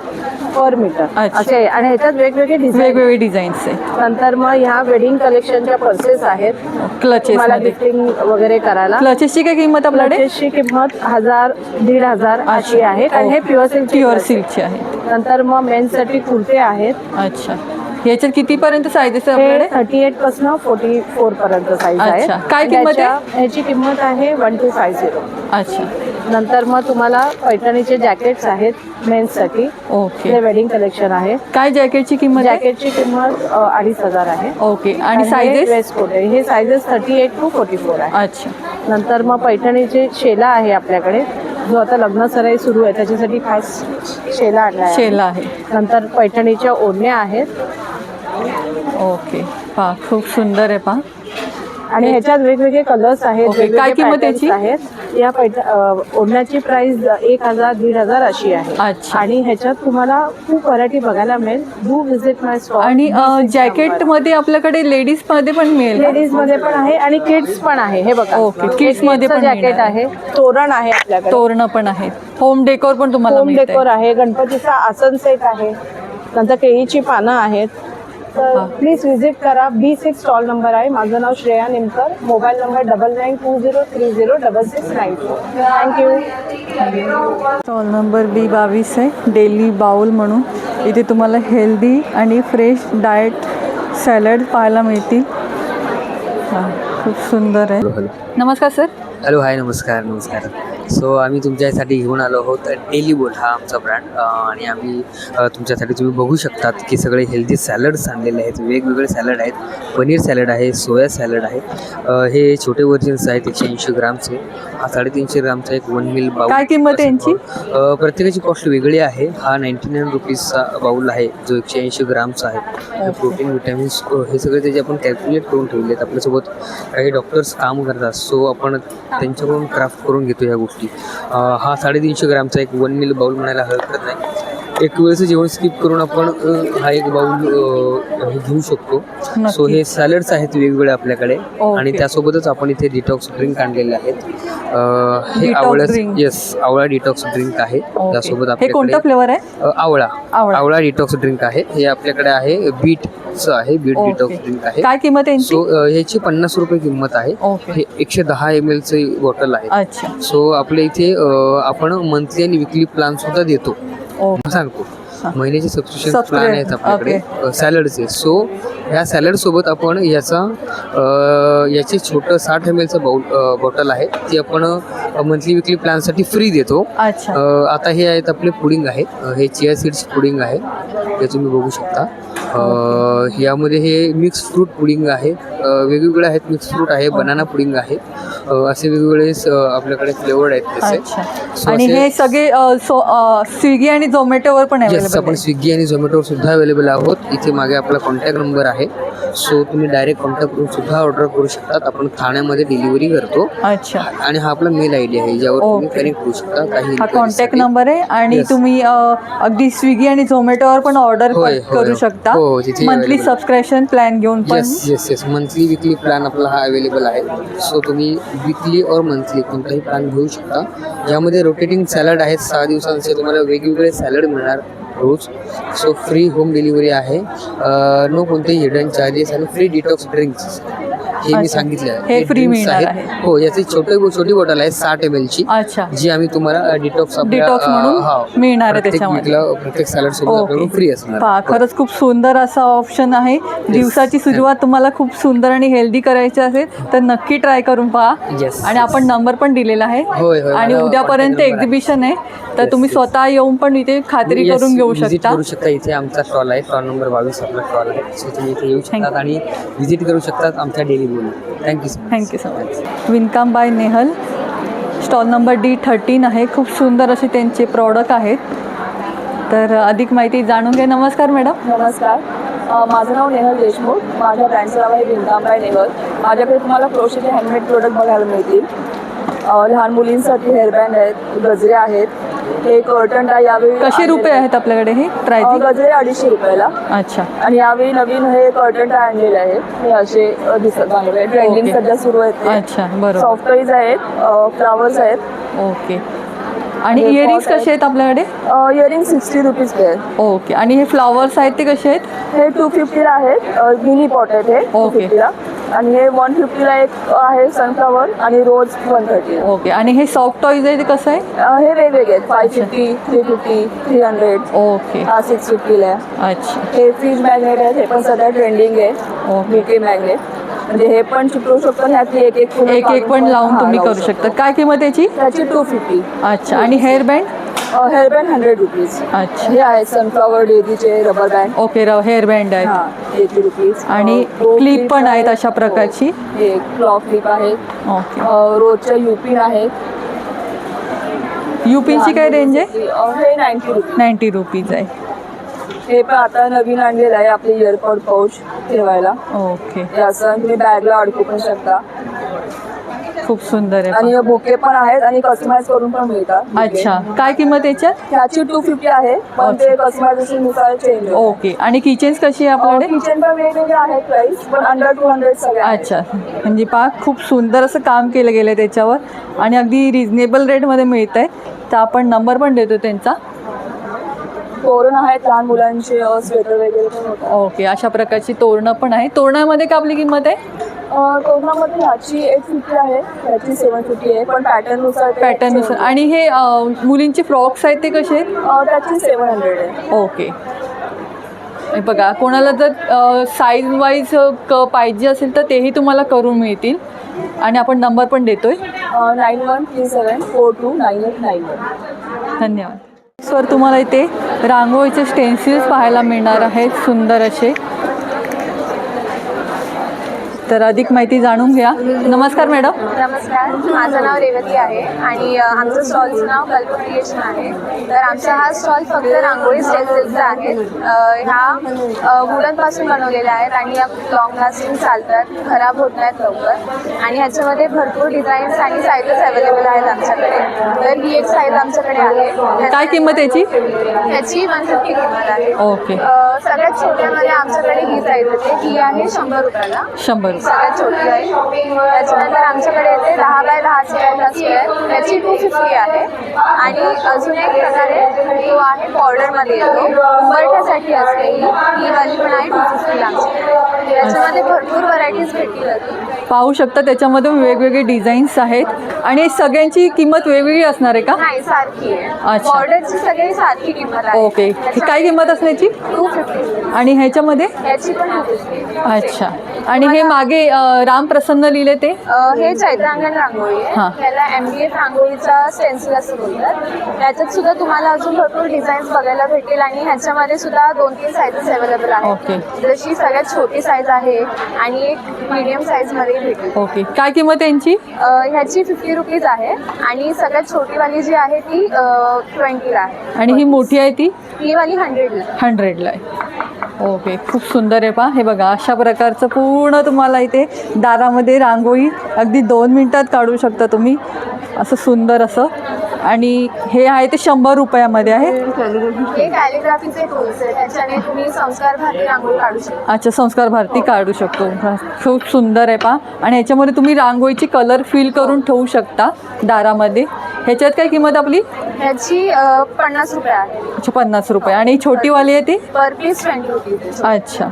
पर मीटर अच्छा. असे. आणि ह्याच्यात वेगवेगळे डिझाईन. वेगवेगळे डिझाईन्स आहे. नंतर मग ह्या वेडिंग कलेक्शनच्या पर्सेस आहेत. क्लचेस मला मध्ये. गिफ्टिंग वगैरे करायला. क्लचेसची काय किंमत आपल्याकडे? क्लचेसची किंमत 1000 1500 अशी आहे. कारण हे प्युअर प्युअर सिल्कची आहे. नंतर मग मेन्ससाठी कुर्ते आहेत. अच्छा. ह्याच्यात कितीपर्यंत साईजेस आहे हे आपल्याकडे? 38 पासून 44 पर्यंत साईज आहे. अच्छा. काय किंमत आहे? ह्याची किंमत आहे 1250. अच्छा. नंतर मग तुम्हाला पैठणीचे जॅकेट्स आहेत मेन्ससाठी. ओके. हे वेडिंग कलेक्शन आहे. काय जॅकेटची किंमत आहे? जॅकेटची किंमत 2500 आहे. ओके. आणि साईजेस? वेस्ट कोट आहे. हे साईजेस 38 to 44 आहे. अच्छा. नंतर मग पैठणीचे शेला आहे आपल्याकडे, जो आता लग्न सराई सुरू आहे त्याच्यासाठी खास शेला आणला आहे. शेला आहे. नंतर पैठणीच्या ओढण्या आहेत. ओके. पहा खूप सुंदर आहे पहा. आणि ह्याच्यात वेगवेगळे कलर्स आहेत. ओके. काय वेगवेगळे किंमत patterns याची? आहेत. या ओढण्याची प्राइस 1000 1500 अशी आहे. अच्छा. आणि ह्याच्यात तुम्हाला खूप व्हरायटी बघायला मिळेल. Do visit my stall. आणि जॅकेट मध्ये आपल्याकडे लेडीज मध्ये पण मिळेल का? लेडीज मध्ये पण आहे आणि किड्स पण आहे. हे बघा. ओके. किड्स मध्ये पण जॅकेट मिळणार आहे. तोरण आहे आपल्याकडे. तोरणं पण आहेत. होम डेकोर पण तुम्हाला होम मिळते. डेकोर आहे. गणपतीचा आसन सेट आहे. नंतर केळीची पानं आहेत. तर प्लीज व्हिजिट करा. B6 स्टॉल नंबर आहे. माझं नाव Shreya Nimkar. Mobile number 9920306694. Thank you. Stall number B22 आहे. डेली बाउल म्हणून. इथे तुम्हाला हेल्दी आणि फ्रेश डाएट सॅलड पाहायला मिळतील. हां, खूप सुंदर आहे. नमस्कार सर. हॅलो, हाय, नमस्कार. सो आम्ही तुमच्यासाठी घेऊन आलो आहोत डेली बोल हा आमचा ब्रँड. आणि आम्ही तुमच्यासाठी तुम्ही बघू शकतात की सगळे हेल्दी सॅलड्स आणलेले आहेत. वेगवेगळे सॅलड आहेत. पनीर सॅलड आहे, सोया सॅलड आहे. हे छोटे व्हर्जन्स आहेत 180 ग्रामचे. हा 350 ग्रामचा एक 1 मील बाउल. काय किंमत आहे यांची? प्रत्येकाची कॉस्ट वेगळी आहे. हा 99 रुपीजचा बाउल आहे जो 180 ग्रामचा आहे. प्रोटीन विटॅमिन्स हे सगळे त्याचे आपण कॅल्क्युलेट करून ठेवले आहेत. आपल्यासोबत काही डॉक्टर्स काम करतात, सो आपण त्यांच्याकडून क्राफ्ट करून घेतो ह्या गोष्टी. हा 350 ग्रामचा एक 1 मील बाउल म्हणायला हरकत नाही. एक वेळेचं जेवण स्किप करून आपण हा एक बाउल घेऊ शकतो. सो हे सॅलड्स आहेत वेगवेगळे आपल्याकडे. आणि त्यासोबतच आपण इथे डिटॉक्स ड्रिंक आणलेले आहेत. हे आवळा डिटॉक्स ड्रिंक आहे. त्यासोबत हे कोणता फ्लेवर आहे? आवळा डिटॉक्स ड्रिंक आहे. हे आपल्याकडे आहे बीटचं आहे. बीट डिटॉक्स ड्रिंक आहे. काय किंमत आहे? सो ह्याची 50 रुपये किंमत आहे. हे 110 ml ची बॉटल आहे. अच्छा. सो आपल्या इथे आपण मंथली आणि विकली प्लॅन सुद्धा देतो. सांगतो महिन्याचे सबस्क्रिप्शन प्लॅन आहेत आपल्याकडे सॅलडचे. सो ह्या सॅलड सोबत आपण याचे छोटं 60 ml चं बॉटल आहे. ती आपण मंथली विकली प्लॅनसाठी फ्री देतो. अच्छा. आता हे आहेत आपले पुडिंग आहे. हे चिया सीड्स पुडिंग आहे. ते तुम्ही बघू शकता. यामध्ये हे मिक्स फ्रूट पुडिंग आहे. वेगवेगळे आहेत. मिक्स फ्रूट आहे, बनाना पुडिंग आहे. असे वेगवेगळे आपल्याकडे फ्लेवर्ड आहेत त्याचे. आणि हे सगळे स्विगी आणि झोमॅटोवर पण येस, आपण स्विगी आणि झोमॅटोवर सुद्धा अवेलेबल आहोत. इथे मागे आपला कॉन्टॅक्ट नंबर आहे. सो तुम्ही डायरेक्ट कॉन्टॅक्ट करून सुद्धा ऑर्डर करू शकतात. आपण ठाण्यामध्ये डिलिव्हरी करतो. अच्छा. आणि हा आपला मेल आयडी आहे ज्यावर तुम्ही कनेक्ट करू शकता. काही हा कॉन्टॅक्ट नंबर आहे. आणि तुम्ही अगदी स्विगी आणि झोमॅटोवर पण ऑर्डर करू शकता. मंथली सबस्क्रिप्शन प्लॅन घेऊन पण. येस मंथली विकली प्लॅन आपला हा अवेलेबल आहे. सो तुम्ही विकली और मंथली कोणताही प्लॅन घेऊ शकता. ज्यामध्ये रोटेटिंग सॅलड आहेत. 6 दिवसांचे तुम्हाला वेगवेगळे सॅलड मिळणार रोज. सो फ्री होम डिलिव्हरी आहे. नो कोणतेही हिडन चार्जेस आणि फ्री डिटॉक्स ड्रिंक्स हे मी सांगितले आहे. हे फ्री मिळणार आहे. हो, याची छोटी बॉटल आहे 60 ml ची. अच्छा. जी आम्ही तुम्हाला डिटॉक्स म्हणून मिळणार आहे त्याच्यामध्ये. प्रत्येक सॅलड सोबत फ्री असणार. खरंच खूप सुंदर असा ऑप्शन आहे. दिवसाची सुरुवात तुम्हाला खूप सुंदर आणि हेल्दी करायची असेल तर नक्की ट्राय करून पहा. आणि आपण नंबर पण दिलेला आहे. आणि उद्यापर्यंत एक्झिबिशन आहे, तर तुम्ही स्वतः येऊन पण इथे खात्री करून घेऊ शकता. इथे आमचा स्टॉल आहे. स्टॉल नंबर 22 आपला स्टॉल आहे. सो तुम्ही इथे येऊ शकतात आणि व्हिजिट करू शकतात आमच्या daily bowl. Thank you so. विनकम by Nehal. Stall number D13 आहे. खूप सुंदर असे त्यांचे प्रॉडक्ट आहेत. तर अधिक माहिती जाणून घ्या. नमस्कार मॅडम. नमस्कार. माझं नाव नेहल देशमुख. माझ्या ब्रँडचं नाव आहे बिंदामबाई नेहल. माझ्याकडे तुम्हाला क्रोशेचे हँडमेड प्रोडक्ट बघायला मिळतील. लहान मुलींसाठी हेअरबँड आहेत, गजरे आहेत. हे कर्टन टाय यावेळी कसे रुपये आहेत आपल्याकडे हे प्राइस? गजरे 250 रुपयाला. अच्छा. आणि यावेळी नवीन हे कर्टन टाय आणलेले आहेत. हे असे दिसत चांगले ट्रेंडिंग ओके. सध्या सुरू आहेत. अच्छा, बरोबर. सॉफ्ट टॉईज आहेत, फ्लावर्स आहेत. ओके. आणि हे इयरिंग्स pot आहेत. कसे आहेत आपल्याकडे? Earring 60 rupees pair. ओके. आणि हे फ्लावर्स आहेत ते कसे आहेत? हे 250 ला आहेत. मिनी पॉट आहेत हे ओके. 250 ला. आणि हे 150 ला एक आहे सनफ्लावर आणि रोज 130. ओके. आणि हे सॉफ्ट टॉईज आहे ते कसं आहे? हे वेगवेगळे आहेत. 550, 350, 300. ओके. 650 ला आहे. अच्छा. हे फ्रीज मॅग्नेट आहेत. हे पण सध्या ट्रेंडिंग आहे. ओके. BK magnet. म्हणजे हे पण चिपकवू शकतो. ह्यातली एक फुलं एक काढून पण लावून तुम्ही लावू करू शकता. काय किंमत याची? त्याची 250. अच्छा. आणि हेअर बँड? Hairband 100 rupees. अच्छा. हे आहेत सनफ्लावर डेझीचे rubber band. Okay. Hair band आहे. 80 रुपीज. आणि क्लिप पण आहेत अशा प्रकारची. हे क्लॉक क्लिप आहेत. ओके. रोजच्या युपिन आहेत. युपीची काय रेंज आहे? हे 90 रुपीज. 90 रुपीज आहे. हे पण आता नवीन आणलेलं आहे आपले इयरपॉड पाऊच ठेवायला. ओके. हे असं तुम्ही बॅगला अडकू पण शकता. खूप सुंदर आहे. आणि बुके पण आहेत आणि कस्टमाइज करून पण मिळतात. अच्छा. काय किंमत याच्यात? ह्याची 250 आहे पण ते कस्टमायझेशन नुसार चेंज होतं. ओके. आणि किचन्स कशी आहे आपल्याकडे? किचन पण वेगवेगळे आहेत प्राइस पण अंडर 200 सगळे आहेत. अच्छा. म्हणजे पहा खूप सुंदर असं काम केलं गेलं आहे त्याच्यावर आणि अगदी रिजनेबल रेटमध्ये मिळत आहे. तर आपण नंबर पण देतो त्यांचा. तोरण आहेत लहान मुलांचे, स्वेटर वगैरे पण होतात. ओके. अशा प्रकारची तोरणं पण आहे. तोरणामध्ये का आपली किंमत आहे? तोरणामध्ये ह्याची 850 आहे, ह्याची 750 आहे पण पॅटर्ननुसार पॅटर्ननुसार. आणि हे मुलींचे फ्रॉक्स आहेत ते कसे आहेत? त्याची 700 आहे. ओके. हे बघा कोणाला जर साईज वाईज पाहिजे असेल तर तेही तुम्हाला करून मिळतील. आणि आपण नंबर पण देतोय. 9137429891. धन्यवाद. सर तुम्हाला इथे रांगोळीचे स्टेन्सिल्स पाहायला मिळणार आहेत सुंदर असे. तर अधिक माहिती जाणून घ्या. नमस्कार मॅडम. नमस्कार, माझं नाव रेवती आहे आणि आमचं स्टॉलचं नाव कल्प क्रिएशन आहे. तर आमचा हा स्टॉल फक्त रांगोळी स्टेन्सिल्सचा आहे. ह्या वुडनपासून बनवलेल्या आहेत आणि या खूप लॉंग लास्टिंग चालतात, खराब होत नाहीत लवकर. आणि ह्याच्यामध्ये भरपूर डिझाईन्स आणि साईजेस अवेलेबल आहेत आमच्याकडे. तर ही एक साईज आमच्याकडे आहे. काय किंमत याची? ह्याची 150 किंमत आहे. ओके. सगळ्यात छोट्यामध्ये आमच्याकडे ही साईज येते. ही आहे 100 रुपयाला. 100. सगळ्यात छोटी आहे. त्याच्यानंतर आमच्याकडे येते 10 बाय 10 स्क्वेअर. त्याची 250 आहे. आणि अजून एक प्रकार आहे तो आहे बॉर्डरमध्ये येतो, उंबरठ्यासाठी असते. ही वाली पण आहे 250 आमच्याकडे. त्याच्यामध्ये भरपूर व्हरायटीज भेटतील. पाहू शकता त्याच्यामध्ये वेगवेगळे डिझाईन्स आहेत आणि सगळ्यांची किंमत वेगवेगळी असणार आहे का? नाही, सारखी आहे. अच्छा. बॉर्डरची सगळी सारखी किंमत आहे. ओके. काय किंमत असण्याची? 250. आणि ह्याच्यामध्ये? याची पण 250. अच्छा. आणि हे मागे रामप्रसन्न लिहिले ते? हे चैत्रांगण रांगोळी हां. आहे. त्याला MDF रांगोळीचा स्टेन्सिल असं बोलतात. त्याच्यात सुद्धा तुम्हाला अजून भरपूर डिझाईन्स बघायला भेटेल आणि ह्याच्यामध्ये सुद्धा 2-3 साईजेस अवेलेबल आहेत. ओके. जशी सगळ्यात छोटी साईज आहे आणि एक मीडियम साईजमध्ये भेटेल. ओके. काय किंमत यांची? ह्याची 50 रुपीज आहे आणि सगळ्यात छोटीवाली जी आहे ती 20ला आहे. आणि ही मोठी आहे ती? ही वाली 100ला. 100ला आहे. ओके. खूप सुंदर आहे पहा. हे बघा अशा प्रकारचं पूर्ण तुम्हाला इथे दारामध्ये रांगोळी अगदी 2 मिनिटात काढू शकता तुम्ही. असं सुंदर असं. आणि हे आहे ते 100 रुपयामध्ये आहे. हे कॅलिग्राफीचे टूल्स आहे. त्याच्याने तुम्ही संस्कार भारती रांगोळी काढू शकता. अच्छा. संस्कार भारती काढू शकतो. खूप सुंदर आहे पहा. आणि ह्याच्यामध्ये तुम्ही रांगोळीची कलर फिल करून ठेवू शकता दारामध्ये. ह्याच्यात काय किंमत आपली? ह्याची 50 रुपये आहे. अच्छा. 50 रुपये. आणि छोटीवाली आहे ती? पर पीस 20 रुपीज. अच्छा.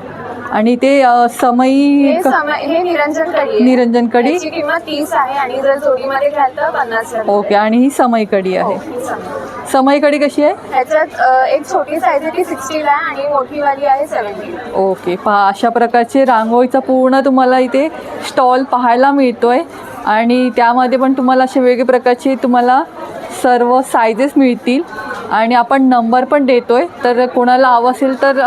आणि ते समई हे निरंजन कडी आहे. निरंजन कडी? ची किंमत 30 आहे आणि जर जोडीमध्ये घ्याल तर 50 आहे. ओके. आणि ही समई कडी आहे. समई कडी कशी आहे? ह्याच्यात एक छोटी साईज आहे ती 60ला आहे आणि मोठीवाली आहे 70. ओके. पहा अशा प्रकारचे रांगोळीचा पूर्ण तुम्हाला इथे स्टॉल पाहायला मिळतोय आणि त्यामध्ये पण तुम्हाला असे वेगवेगळे प्रकारचे तुम्हाला सर्व सायझेस मिळतील आणि आपण नंबर पण देतोय. तर कोणाला हवं असेल तर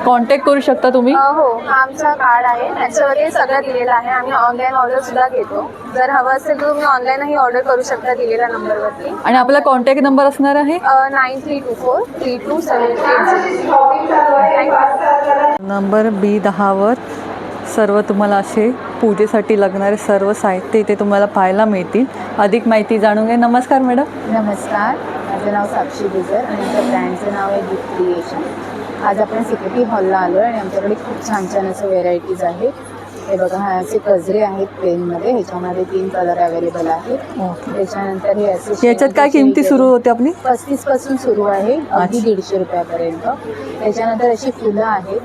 कॉन्टॅक्ट करू शकता तुम्ही. हो, हा आमचा कार्ड आहे, त्याच्यावरती सगळं दिलेलं आहे. आम्ही ऑनलाईन ऑर्डर सुद्धा घेतो. जर हवं असेल तर तुम्ही ऑनलाईनही ऑर्डर करू शकता दिलेल्या नंबरवरती. आणि आपला कॉन्टॅक्ट नंबर असणार आहे 93243278. नंबर B10वर सर्व तुम्हाला असे पूजेसाठी लागणारे सर्व साहित्य इथे तुम्हाला पाहायला मिळतील. अधिक माहिती जाणून घ्या. नमस्कार मॅडम. नमस्कार, माझं नाव साक्षी गुजर आणि आमच्या ब्रँडचं नाव आहे गिफ्ट क्रिएशन. आज आपण सिक्युरिटी हॉलला आलो आहे आणि आमच्याकडे खूप छान छान असं व्हेरायटीज आहेत. हे बघा, हा असे गजरे आहेत प्लेनमध्ये, ह्याच्यामध्ये 3 कलर अवेलेबल आहेत. त्याच्यानंतर हे असे याच्यात काय किमती सुरू होते आपली? 35 पासून सुरू आहे, अगदी 150 रुपयापर्यंत. त्याच्यानंतर अशी फुलं आहेत,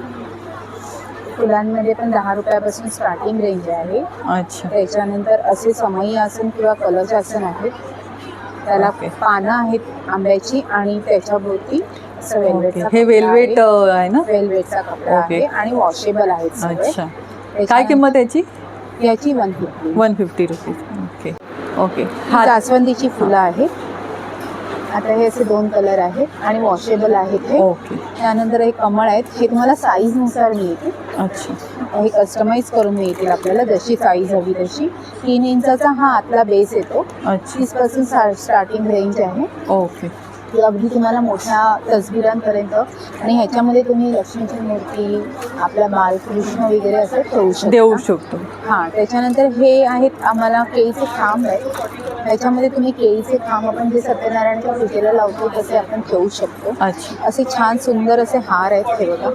फुलांमध्ये पण 10 रुपयापासून स्टार्टिंग रेंज आहे. अच्छा. त्याच्यानंतर असे समई आसन किंवा कलश आसन आहेत, त्याला पानं आहेत आंब्याची आणि त्याच्याभोवती असं वेल्वेटचा हे वेल्वेट आहे ना? वेल्वेटचा कपडा आहे आणि वॉशेबल आहेत सगळे. अच्छा. काय किंमत याची? याची 150 रुपीज. Okay okay. हा जास्वंदीची फुलं आहेत. आता हे असे 2 कलर आहेत आणि वॉशेबल आहेत हे. ओके. त्यानंतर हे कमळ आहेत, हे तुम्हाला साईजनुसार मिळतील. अच्छा. हे कस्टमाइज करून मिळतील आपल्याला, जशी साईज हवी तशी. 3 इंचाचा हा आतला बेस येतो. 30 पासून स्टार्टिंग रेंज आहे. ओके. अगदी तुम्हाला मोठ्या तसबिरांपर्यंत. आणि ह्याच्यामध्ये तुम्ही लक्ष्मीची मूर्ती, आपला बालकृष्ण वगैरे असं देऊ शकतो. हां. त्याच्यानंतर हे आहेत आम्हाला केळीचे खांब आहेत. ह्याच्यामध्ये तुम्ही केळीचे खांब आपण जे सत्यनारायणच्या पूजेला लावतो तसे आपण ठेवू शकतो. अच्छा. असे छान सुंदर असे हार आहेत. हे बघा,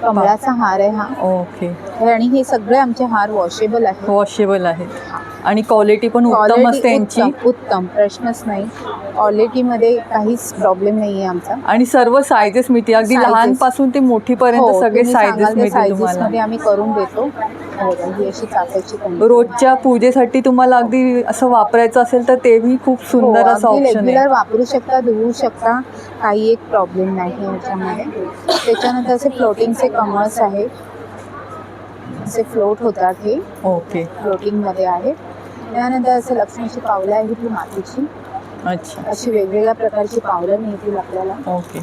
कमळाचा हार आहे हा. ओके. आणि हे सगळे आमचे हार वॉशेबल आहेत. वॉशेबल आहेत आणि क्वालिटी पण उत्तम असते यांची. उत्तम, प्रश्नच नाही. क्वालिटीमध्ये काहीच प्रॉब्लेम नाही आहे आमचा. आणि सर्व सायझेस मिळतील, अगदी लहानपासून ते मोठीपर्यंत सगळे सायझेस मिळतील तुम्हाला. आम्ही करून देतो. ही अशी चाकायची रोजच्या पूजेसाठी तुम्हाला अगदी असं वापरायचं असेल तर तेही खूप सुंदर असं ऑप्शन आहे. रेग्युलर वापरू शकता, धुवू शकता, काही एक प्रॉब्लेम नाही याच्यामध्ये. त्याच्यानंतर असे फ्लोटिंगचे कमळस आहे, असे फ्लोट होतात हे. ओके. फ्लोटिंग मध्ये आहे. त्यानंतर असे लक्ष्मीची पावलं आहे ती मातीची. अच्छा. अशी वेगवेगळ्या प्रकारची पावलं मिळतील आपल्याला. ओके.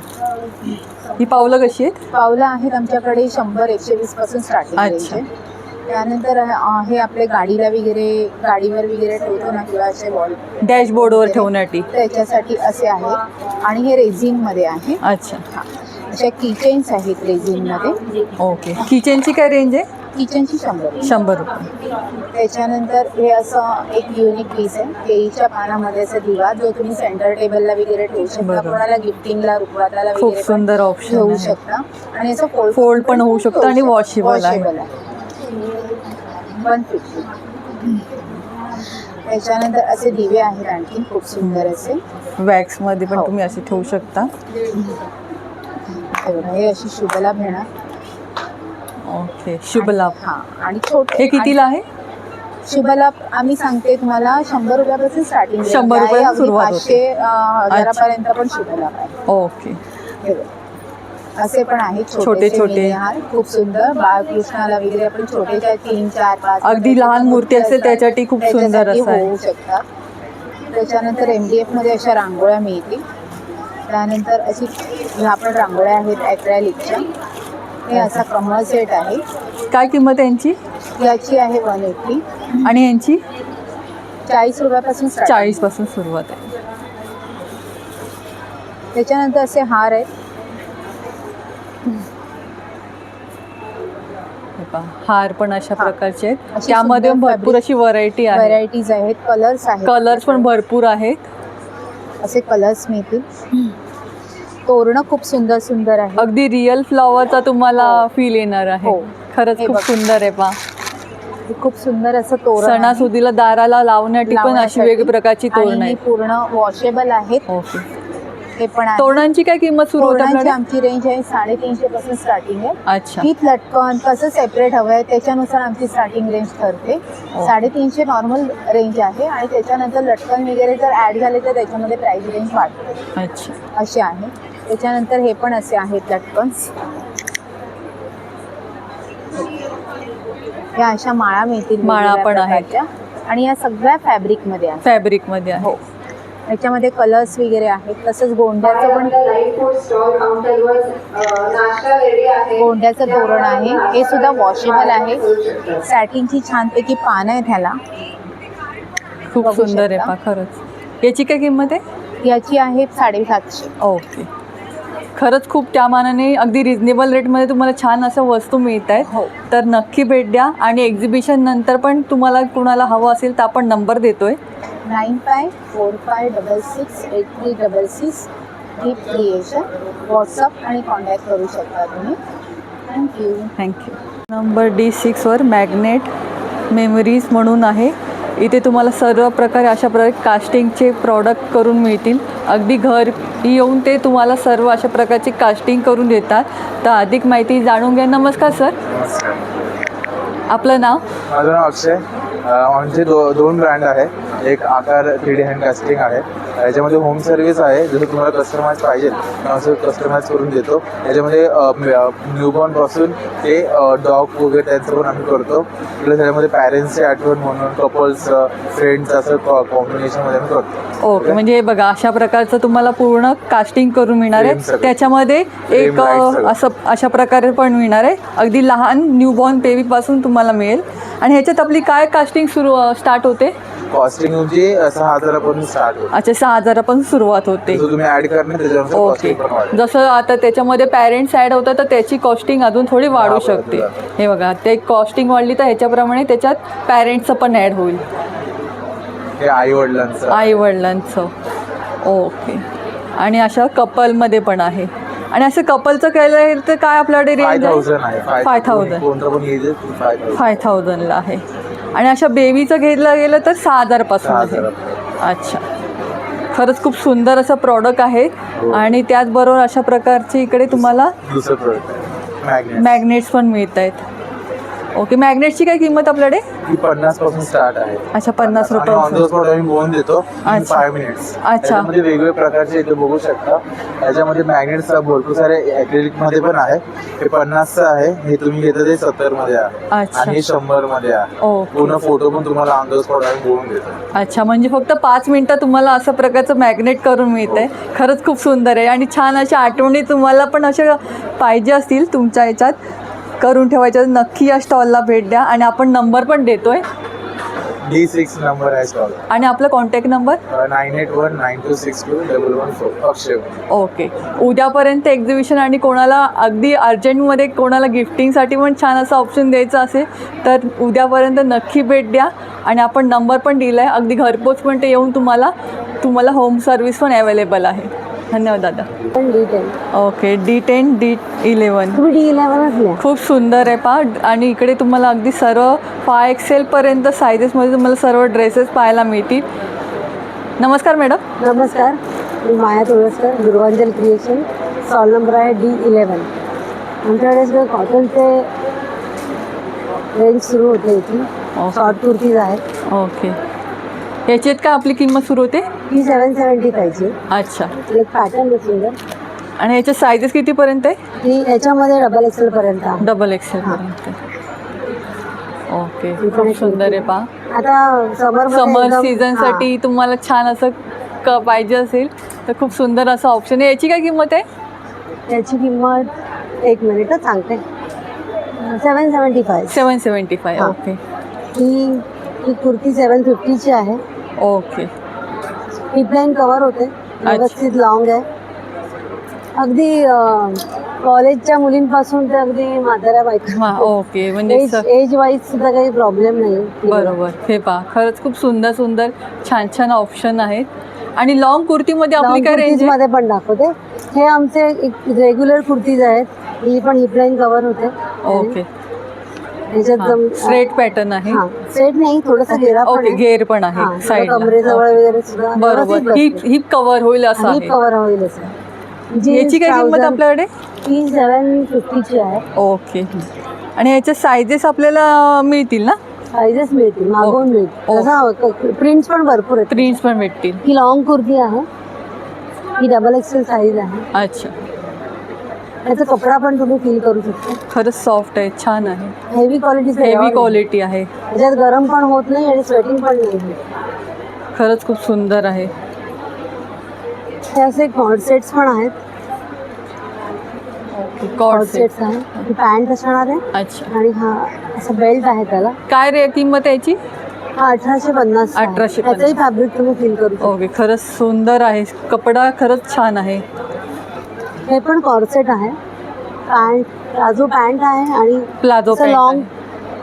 ही पावलं कशी आहेत? पावलं आहेत आमच्याकडे 100-120 पासून स्टार्टिंग आहे. त्यानंतर हे आपले गाडीला वगैरे, गाडीवर वगैरे ठेवतो ना, किंवा असे वॉल डॅशबोर्डवर ठेवण्यासाठी, त्याच्यासाठी असे आहे. आणि हे रेझिन मध्ये आहे. अच्छा. अशा किचेन्स आहेत रेझिन मध्ये. ओके. किचनची काय रेंज आहे? किचनची 100 रुपये. त्याच्यानंतर हे असं एक युनिक पीस आहे, केळीच्या पानामध्ये असं दिवा, जो तुम्ही सेंटर टेबलला वगैरे ठेवू शकता. कोणाला गिफ्टिंगला, रुखवाताला खूप वगैरे सुंदर ऑप्शन ठेवू शकता. आणि असं फोल्ड पण होऊ शकतं आणि वॉशेबल आहे. 150. त्याच्यानंतर असे दिवे आहेत आणखी खूप सुंदर असे, वॅक्स मध्ये पण तुम्ही असे ठेवू शकता. हे अशी शुभलाभ येणार. ओके. शुभलाभ. हां. आणि छोटे हे कितीला आहे? शुभलाभ आम्ही सांगते तुम्हाला 100 रुपयापासून स्टार्टिंग. 100 रुपयापासून सुरुवात होते. 500-1000पर्यंत पण शुभलाभ आहे. ओके. असे पण आहेत छोटे छोटे हार, खूप सुंदर. बाळकृष्णाला वगैरे आपण छोटे 3, 4, 5 अगदी लहान मूर्ती असेल त्याच्यासाठी खूप सुंदर असं होऊ शकतात. त्याच्यानंतर MDF मध्ये अशा रांगोळ्या मिळतील. त्यानंतर अशी ह्या पण रांगोळ्या आहेत ॲक्रेलिकच्या. हे असा कमळ सेट आहे. काय किंमत आहे यांची? याची आहे 180. आणि यांची 40 रुपयापासून 40 पासून सुरुवात आहे. त्याच्यानंतर असे हार आहेत. हार पण अशा प्रकारचे आहेत. त्यामध्ये भरपूर अशी व्हरायटीज आहेत. कलर्स पण भरपूर आहेत. असे कलर्स मिळतील. तोरणं खूप सुंदर सुंदर आहे. अगदी रिअल फ्लॉवरचा तुम्हाला फील येणार आहे. खरंच खूप सुंदर आहे. पहा, खूप सुंदर असं तोरण. सणासुदीला दाराला लावण्यासाठी पण अशी वेगवेगळ्या प्रकारची तोरण आहेत. पूर्ण वॉशेबल आहेत. ओके. हे पण आहे. तोरणांची काय किंमत सुरू होते? आमची रेंज आहे 350 पासून स्टार्टिंग आहे. अच्छा. विथ लटकन कसं सेपरेट हवं आहे त्याच्यानुसार आमची स्टार्टिंग रेंज ठरते. 350 नॉर्मल रेंज आहे आणि त्याच्यानंतर लटकन वगैरे जर ऍड झाले तर त्याच्यामध्ये प्राइस रेंज वाढते. अच्छा. असे आहे. त्याच्यानंतर हे पण असे आहेत लटकन्स. या अशा माळा मिळतील. माळा पण आहेत आणि या सगळ्या फॅब्रिक मध्ये आहे. फॅब्रिक मध्ये आहे. याच्यामध्ये कलर्स वगैरे आहेत. तसंच गोंड्याचं पण गोंड्याचं तोरण आहे. हे सुद्धा वॉशेबल आहे. सॅटिनची छानपैकी पानं आहेत ह्याला. खूप बघू सुंदर आहे शकता. पा खरंच. याची काय किंमत आहे? याची आहे 750. ओके. खरंच खूप त्या मानाने अगदी रिजनेबल रेटमध्ये तुम्हाला छान असं वस्तू मिळत आहेत. हो. तर नक्की भेट द्या. आणि एक्झिबिशन नंतर पण तुम्हाला कुणाला हवं असेल तर आपण नंबर देतोय. 9545668366 गिफ्ट क्रिएशन. व्हॉट्सअप आणि कॉन्टॅक्ट करू शकता तुम्ही. थँक्यू. थँक्यू. नंबर D6वर मॅग्नेट मेमरीज म्हणून आहे. इथे तुम्हाला सर्व प्रकारे अशा प्रकारे कास्टिंगचे प्रॉडक्ट करून मिळतील. अगदी घर येऊन ते तुम्हाला सर्व अशा प्रकारची कास्टिंग करून देतात. तर अधिक माहिती जाणून घ्या. नमस्कार सर, आपलं नाव? माझं नाव अक्षय. आमचे दोन ब्रँड आहे. एक आकार 3D हँड कास्टिंग आहे. याच्यामध्ये होम सर्व्हिस आहे. जसं तुम्हाला कस्टमाइज पाहिजे असं कस्टमाइज करून देतो. याच्यामध्ये न्यूबॉर्नपासून ते डॉग वगैरे त्यांचं पण आम्ही करतो. प्लस याच्यामध्ये पॅरेंट्सची आठवण म्हणून कपल्स फ्रेंड्स असं कॉम्बिनेशनमध्ये आम्ही करतो. ओके. म्हणजे हे बघा अशा प्रकारचं तुम्हाला पूर्ण कास्टिंग करून मिळणार आहे. त्याच्यामध्ये एक असं अशा प्रकारे पण मिळणार आहे. अगदी लहान न्यूबॉर्न बेबीपासून तुम्हाला मिळेल. आणि ह्याच्यात आपली काय कास्टिंग स्टार्ट होते? कॉस्टिंग तुमची 6,000पासून स्टार्ट होते. अच्छा, 6,000पासून सुरुवात होते. जसं तुम्ही ऍड करणार त्याच्यानुसार ओके. कॉस्टिंग पण वाढेल. जसं आता त्याच्यामध्ये पॅरेंट्स ॲड होतं तर त्याची कॉस्टिंग अजून थोडी वाढू शकते. हे बघा, ते कॉस्टिंग वाढली तर ह्याच्याप्रमाणे त्याच्यात पॅरेंट्सचं पण ॲड होईल. हे आईवडिलांचं. ओके. आणि अशा कपलमध्ये पण आहे. आणि असं कपलचं केलं तर काय आपल्याकडे रेंज आहे? 5,000 आहे. 5,000. कोणतं पण घेईल 5,000ला आहे. आणि अशा बेबीचं घेतलं गेलं तर 6,000पासून आहे. अच्छा. खरंच खूप सुंदर असं प्रॉडक्ट आहे. आणि त्याचबरोबर अशा प्रकारचे इकडे तुम्हाला दुसरं प्रोडक्ट मॅग्नेट्स पण मिळत आहेत. ओके. मॅग्नेटची काय किंमत आपल्याकडे? ही 50 स्टार्ट आहे. अच्छा, 50 ऑन द रुपये. स्पॉट आम्ही बनवून देतो. 5 मिनिट्स. अच्छा. त्यामध्ये वेगवेगळे प्रकारचे इथे बघू शकता. याच्यामध्ये मॅग्नेट्स भरपूर सारे ॲक्रेलिक मध्ये पण आहे. हे 50चं आहे. हे तुम्ही घेता ते 70 मध्ये आहे. अच्छा. आणि हे 100 मध्ये आहे. ओके. पूर्ण फोटो पण तुम्हाला ऑन द स्पॉट आम्ही बनवून देतो. अच्छा, म्हणजे फक्त 5 मिनिटं तुम्हाला असं प्रकारचं मॅग्नेट करून मिळतं आहे. खरंच खूप सुंदर आहे. आणि छान अशा आठवणी तुम्हाला पण अशा पाहिजे असतील तुमच्या ह्याच्यात करून ठेवायच्या, नक्की या स्टॉलला भेट द्या. आणि आपण नंबर पण देतोय. D6 नंबर आहे स्टॉल. आणि आपला कॉन्टॅक्ट नंबर? 9819262114 अक्षय. ओके. उद्यापर्यंत एक्झिबिशन आणि कोणाला अगदी अर्जंटमध्ये कोणाला गिफ्टिंगसाठी पण छान असं ऑप्शन द्यायचं असेल तर उद्यापर्यंत नक्की भेट द्या. आणि आपण नंबर पण दिला आहे. अगदी घरपोच पण ते येऊन तुम्हाला होम सर्व्हिस पण अवेलेबल आहे. धन्यवाद दादा. ओके. D10 D11. खूप सुंदर आहे पा. आणि इकडे तुम्हाला अगदी सर्व 5XL पर्यंत सायझेसमध्ये तुम्हाला सर्व ड्रेसेस पाहायला मिळतील. नमस्कार मॅडम. नमस्कार. मी माया तुळसकर, दुर्वांजल क्रिएशन. स्टॉल नंबर आहे D11. आमच्याकडे सगळं कॉटनचे रेंज सुरू होते. इथे शॉर्ट कुर्तीज आहेत. ओके. याच्यात का आपली किंमत सुरू होते? ही 775ची. अच्छा. एक पॅटर्न सुंदर. आणि याच्या सायझेस कितीपर्यंत आहे? ही याच्यामध्ये XXL पर्यंत आहे. XXL पर्यंत. ओके. खूप सुंदर आहे पा. आता समर सीझनसाठी तुम्हाला छान असं पाहिजे असेल तर खूप सुंदर असं ऑप्शन आहे. याची काय किंमत आहे? याची किंमत 1 मिनिट सांगते. 775. 775. ओके. ही कुर्ती 750ची आहे. ओके. हिप लाईन कव्हर होते. व्यवस्थित लॉंग आहे. अगदी कॉलेजच्या मुलींपासून ते अगदी म्हाताऱ्या बायका. ओके. म्हणजे एज वाईज सुद्धा काही प्रॉब्लेम नाही. बरोबर. हे पहा, खरंच खूप सुंदर सुंदर छान छान ऑप्शन आहेत. आणि लॉंग कुर्तीमध्ये आपली काय रेंज मध्ये पण दाखवते. हे आमचे रेग्युलर कुर्तीज आहेत. ही पण हिप लाईन कव्हर होते. ओके. स्ट्रेट पॅटर्न आहे. स्ट्रेट नाही, थोडंसं घेरा पण आहे. घेर पण आहे साईड. कमरेजवळ वगैरे सुद्धा. बरोबर. हिप कव्हर होईल असं आहे. हिप कव्हर होईल असं. याची काय किंमत आपल्याकडे? ही 750ची आहे. ओके. आणि याच्या सायझेस आपल्याला मिळतील ना? सायझेस मिळतील, मागवून मिळतील. प्रिंट्स पण भरपूर आहेत. प्रिंट्स पण भेटतील. ही लॉंग कुर्ती आहे. ही XXL साईज आहे. अच्छा. याचा कपडा पण तुम्ही फील करू शकता. खरंच सॉफ्ट आहे, छान आहे. हेवी क्वालिटी आहे. याच्यात गरम पण होत नाही आणि स्वेटिंग पण नाही. खरंच खूप सुंदर आहे. हे असे कॉर्ड सेट्स पण आहेत. कॉर्ड सेट्स आहे. पॅन्ट असणार आहे. अच्छा. आणि हा असं बेल्ट आहे त्याला. काय रे किंमत याची? हा 1850. 1850. त्याचंही फॅब्रिक तुम्ही फील करू शकता. ओके, खरंच सुंदर आहे, कपडा खरंच छान आहे. हे पण कॉर्सेट आहे. पॅन्ट प्लाझो पॅन्ट आहे आणि प्लाझो पॅन्ट लॉंग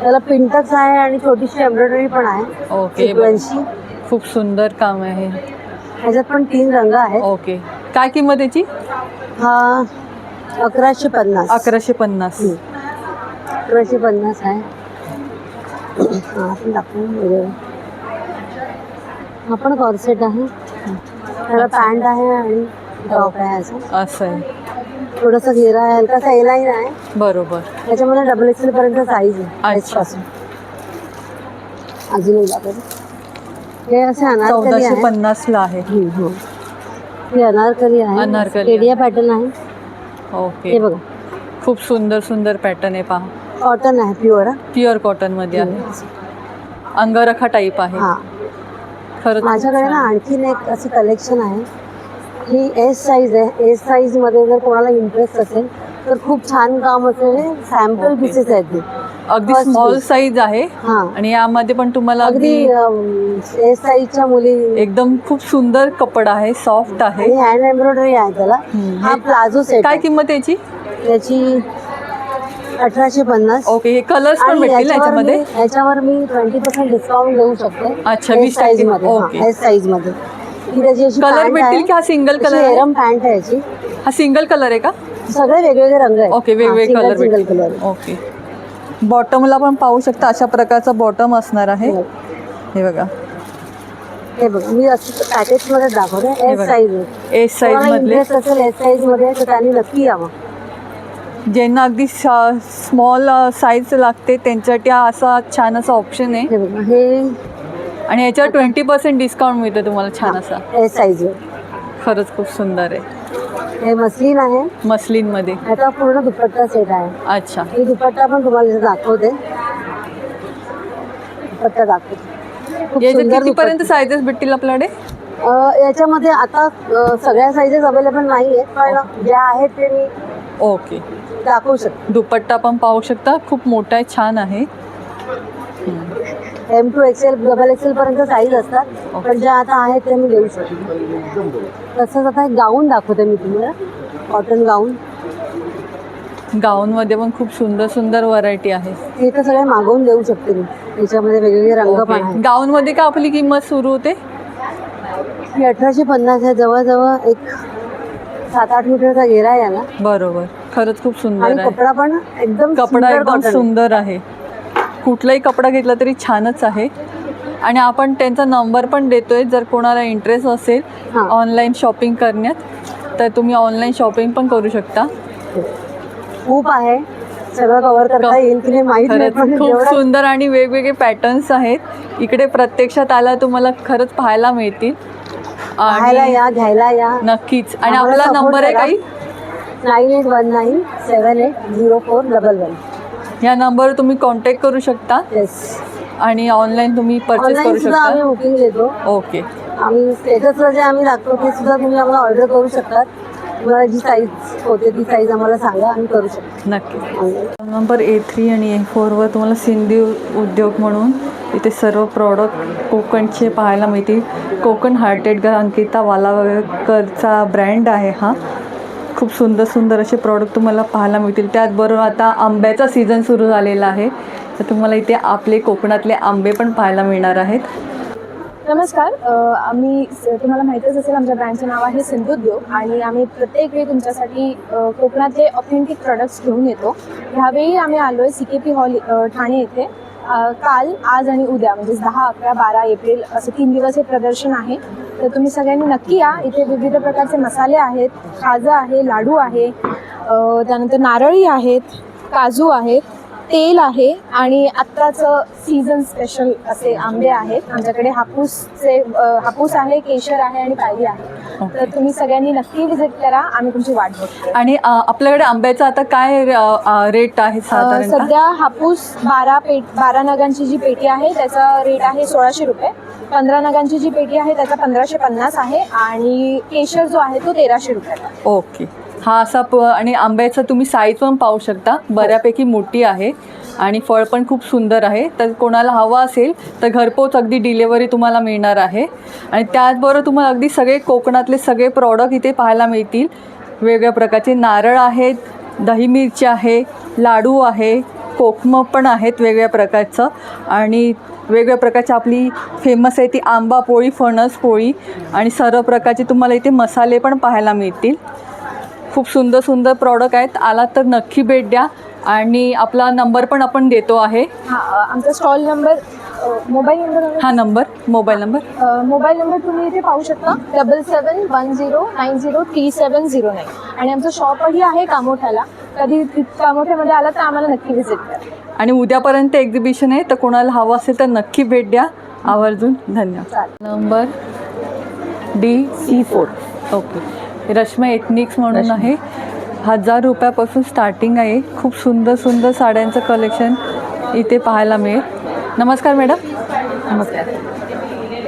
त्याला पिंटक्स आहे आणि छोटीशी एम्ब्रॉयडरी पण आहे. ओके, सिक्वेन्सची. खूप सुंदर काम आहे. ह्याच्यात पण 3 रंग आहेत. ओके, काय किंमत याची? हा 1150. 1150. 1150 आहे. हा आपण दाखवून हा पण कॉर्सेट आहे. त्याला पॅन्ट आहे आणि टॉप आहे असं आहे. थोडंसं घेरा आहे, हलकासा एलाईन आहे. बरोबर. त्याच्यामध्ये डबल XL पर्यंत साईज आहे. अच्छा. अजूनही दाखवतो. हे असे अनारकली आहे. 1450 ला आहे. हे अनारकली आहे. अनारकली. केडिया पॅटर्न आहे. ओके, हे बघा खूप सुंदर सुंदर पॅटर्न आहे. पहा, कॉटन आहे. प्युअर कॉटन मध्ये आहे. अंगरखा टाईप आहे. हा खरंच माझ्याकडे ना आणखीन एक असे कलेक्शन आहे. ही S साईज आहे. S साईज मध्ये जर कोणाला इंटरेस्ट असेल तर खूप छान काम असलेले सॅम्पल पीसेस आहेत. ते अगदी स्मॉल साईज आहे. हा आणि यामध्ये पण तुम्हाला अगदी S साईजच्या मुली. एकदम खूप सुंदर कपडा आहे, सॉफ्ट आहे. हँड एम्ब्रॉयडरी आहे त्याला. हा प्लाझो सेट. काय किंमत याची? त्याची 1850. ओके, हे कलर्स पण भेटतील याच्यामध्ये. याच्यावर मी 20% डिस्काउंट देऊ शकते. अच्छा, S साईज मध्ये. ओके. S साईज मध्ये ही त्याची अशी कलर पॅन्ट भेटतील आहे. की हा सिंगल कलर अशी आहे? एरम पॅन्ट आहे याची. हा सिंगल कलर आहे का? सगळे वेगवेगळे रंग आहेत. ओके, वेगवेगळे कलर सिंगल भेटतील. कलर. ओके, बॉटमला पण पाहू शकता अशा प्रकारचा बॉटम असणार आहे. हे बघा, हे बघा मी असं पॅकेज मध्ये दाखवते. हे S बघा. साईज. S साईज मधले. इंटरेस्ट असेल S साईज मध्ये तर त्यांनी नक्की यावं. ज्यांना अगदी स्मॉल साईज लागते त्यांच्यासाठी हा असा छान असा ऑप्शन आहे. हे बघा हे आणि याच्यावर 20% डिस्काउंट मिळतं तुम्हाला छान असा. S size. खरंच खूप सुंदर आहे. हे मस्लिन आहे. मस्लिन मध्ये. ह्याचा पूर्ण दुपट्टा सेट आहे. अच्छा. मी दुपट्टा पण तुम्हाला इथे दाखवते. दुपट्टा दाखवते. खूप याचे सुंदर कितीपर्यंत दुपट्टा. साईजेस भेटतील आपल्याकडे? याच्यामध्ये आता सगळ्या साईजेस अवेलेबल नाही आहेत पण ज्या आहेत ते मी ओके दाखवू शकते. दुपट्टा पण पाहू शकता, खूप मोठा आहे, छान आहे. M to XL double XL पर्यंत साईज असतात. पण ज्या आता आहेत ते मी देऊ शकते. तसंच आता एक गाऊन दाखवते मी तुम्हाला. कॉटन गाऊन. गाऊनमध्ये पण खूप सुंदर सुंदर व्हरायटी आहे. हे तर सगळे मागवून देऊ शकते मी. त्याच्यामध्ये वेगवेगळे रंग पण आहेत. गाऊनमध्ये का आपली किंमत सुरू होते? ही 1850 आहे. जवळजवळ एक 7-8 मीटरचा घेरा आहे याला. बरोबर, खरंच खूप सुंदर आणि आहे. कपडा पण एकदम कपडा एकदम सुंदर आहे. कुठलाही कपडा घेतला तरी छानच आहे. आणि आपण त्यांचा नंबर पण देतोय, जर कोणाला इंटरेस्ट असेल ऑनलाईन शॉपिंग करण्यात तर तुम्ही ऑनलाईन शॉपिंग पण करू शकता. खूप आहे, सगळं कव्हर करता येईल की नाही माहित नाही, पण खूप जेवढं सुंदर आणि वेगवेगळे पॅटर्न्स आहेत. इकडे प्रत्यक्षात आला तुम्हाला खरंच पाहायला मिळतील. पाहायला या, घ्यायला या नक्कीच. आणि आपला नंबर आहे काही 9819780411. या नंबरवर तुम्ही कॉन्टॅक्ट करू शकता. येस. आणि ऑनलाईन तुम्ही परचेस करू ऑनलाईन सुद्धा आम्ही शकता. बुकिंग देतो. ओके. आम्ही स्टेटसला जे आम्ही दाखवतो ते सुद्धा तुम्ही आम्हाला ऑर्डर करू शकतात. तुम्हाला जी साईज होते ती साईज आम्हाला सांगा, आम्ही करू शकतो. नक्की. नंबर A3 आणि A4वर तुम्हाला सिंधी उद्योग म्हणून इथे सर्व प्रॉडक्ट कोकणचे पाहायला मिळतील. कोकण हार्टेड घर अंकिता वालावकरचा ब्रँड आहे हा. खूप सुंदर सुंदर असे प्रॉडक्ट तुम्हाला पाहायला मिळतील. त्याचबरोबर आता आंब्याचा सीझन सुरू झालेला आहे तर तुम्हाला इथे आपले कोकणातले आंबे पण पाहायला मिळणार आहेत. नमस्कार. आम्ही तुम्हाला माहीतच असेल आमच्या ब्रँडचं नाव आहे सिंधुद्योग आणि आम्ही प्रत्येक वेळी तुमच्यासाठी कोकणातले ऑथेंटिक प्रोडक्ट्स घेऊन येतो. ह्यावेळी आम्ही आलो आहे CKP हॉल ठाणे येथे. काल, आज आणि उद्या म्हणजे 10, 11, 12 एप्रिल असे 3 दिवस हे प्रदर्शन आहे. तर तुम्ही सगळ्यांनी नक्की या. इथे विविध प्रकारचे मसाले आहेत, खाजा आहे, लाडू आहे, त्यानंतर नारळी आहेत, काजू आहेत, तेल आहे आणि आत्ताचं सीझन स्पेशल असे आंबे आहेत आमच्याकडे. हापूस आहे, केशर आहे आणि पायरी आहे. तर तुम्ही सगळ्यांनी नक्की विजिट करा, आम्ही तुमची वाट बघतो. आणि आपल्याकडे आंब्याचा आता काय रेट आहे साधारण? सध्या हापूस 12 नगांची जी पेटी आहे त्याचा रेट आहे 1600 रुपये. 15 नगांची जी पेटी आहे त्याचा 1550 आहे आणि केशर जो आहे तो 1300 रुपयाला. ओके. हा असा आणि आंब्याचं तुम्ही साईज पण पाहू शकता, बऱ्यापैकी मोठी आहे आणि फळ पण खूप सुंदर आहे. तर कोणाला हवा असेल तर घरपोच अगदी डिलेवरी तुम्हाला मिळणार आहे. आणि त्याचबरोबर तुम्हाला अगदी सगळे कोकणातले सगळे प्रॉडक्ट इथे पाहायला मिळतील. वेगवेगळ्या प्रकारचे नारळ आहेत, दही मिरची आहे, लाडू आहे, कोकमं पण आहेत वेगवेगळ्या प्रकारचं. आणि वेगवेगळ्या प्रकारची आपली फेमस आहे ती आंबा पोळी, फणस पोळी आणि सर्व प्रकारचे तुम्हाला इथे मसाले पण पाहायला मिळतील. खूप सुंदर सुंदर प्रॉडक्ट आहेत. आलात तर नक्की भेट द्या. आणि आपला नंबर पण आपण देतो आहे. आमचा stall number, mobile number mobile number तुम्ही इथे पाहू शकता 7710903709. आणि आमचं शॉपही आहे कामोठ्याला. कधी कामोठ्यामध्ये आला तर आम्हाला नक्की व्हिजिट करा. आणि उद्यापर्यंत एक्झिबिशन आहे, तर कोणाला हवं असेल तर नक्की भेट द्या आवर्जून. धन्यवाद. Number DC4. Okay. Rashmi ethnics म्हणून आहे. 1000 रुपयापासून स्टार्टिंग आहे. खूप सुंदर सुंदर साड्यांचं कलेक्शन इथे पाहायला मिळेल. नमस्कार मॅडम. नमस्कार,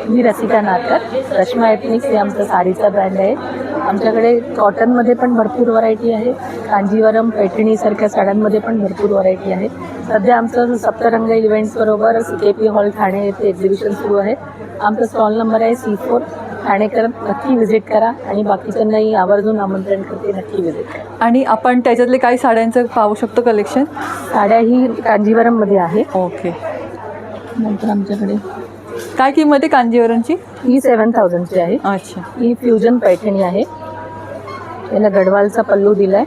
मी रसिका नारकर. रश्मा एथनिक्स हे आमचं साडीचा ब्रँड आहे. आमच्याकडे कॉटनमध्ये पण भरपूर व्हरायटी आहे. कांजीवरम, पैठणीसारख्या साड्यांमध्ये पण भरपूर व्हरायटी आहे. सध्या आमचं सप्तरंग इव्हेंट्सबरोबर CKP हॉल ठाणे येथे एक्झिबिशन सुरू आहे. आमचा स्टॉल नंबर आहे C4. ठाणेकर नक्की व्हिजिट करा आणि बाकीच्यांनाही आवर्जून आमंत्रण करते, नक्की व्हिजिट करा. आणि आपण त्याच्यातले काही साड्यांचं पाहू शकतो कलेक्शन? साड्या ही कांजीवरममध्ये आहे. ओके. नंतर आमच्याकडे काय किंमत आहे कांजीवरमची? ही 7000ची आहे. अच्छा. ही फ्युजन पैठणी आहे. याला गडवालचा पल्लू दिला आहे.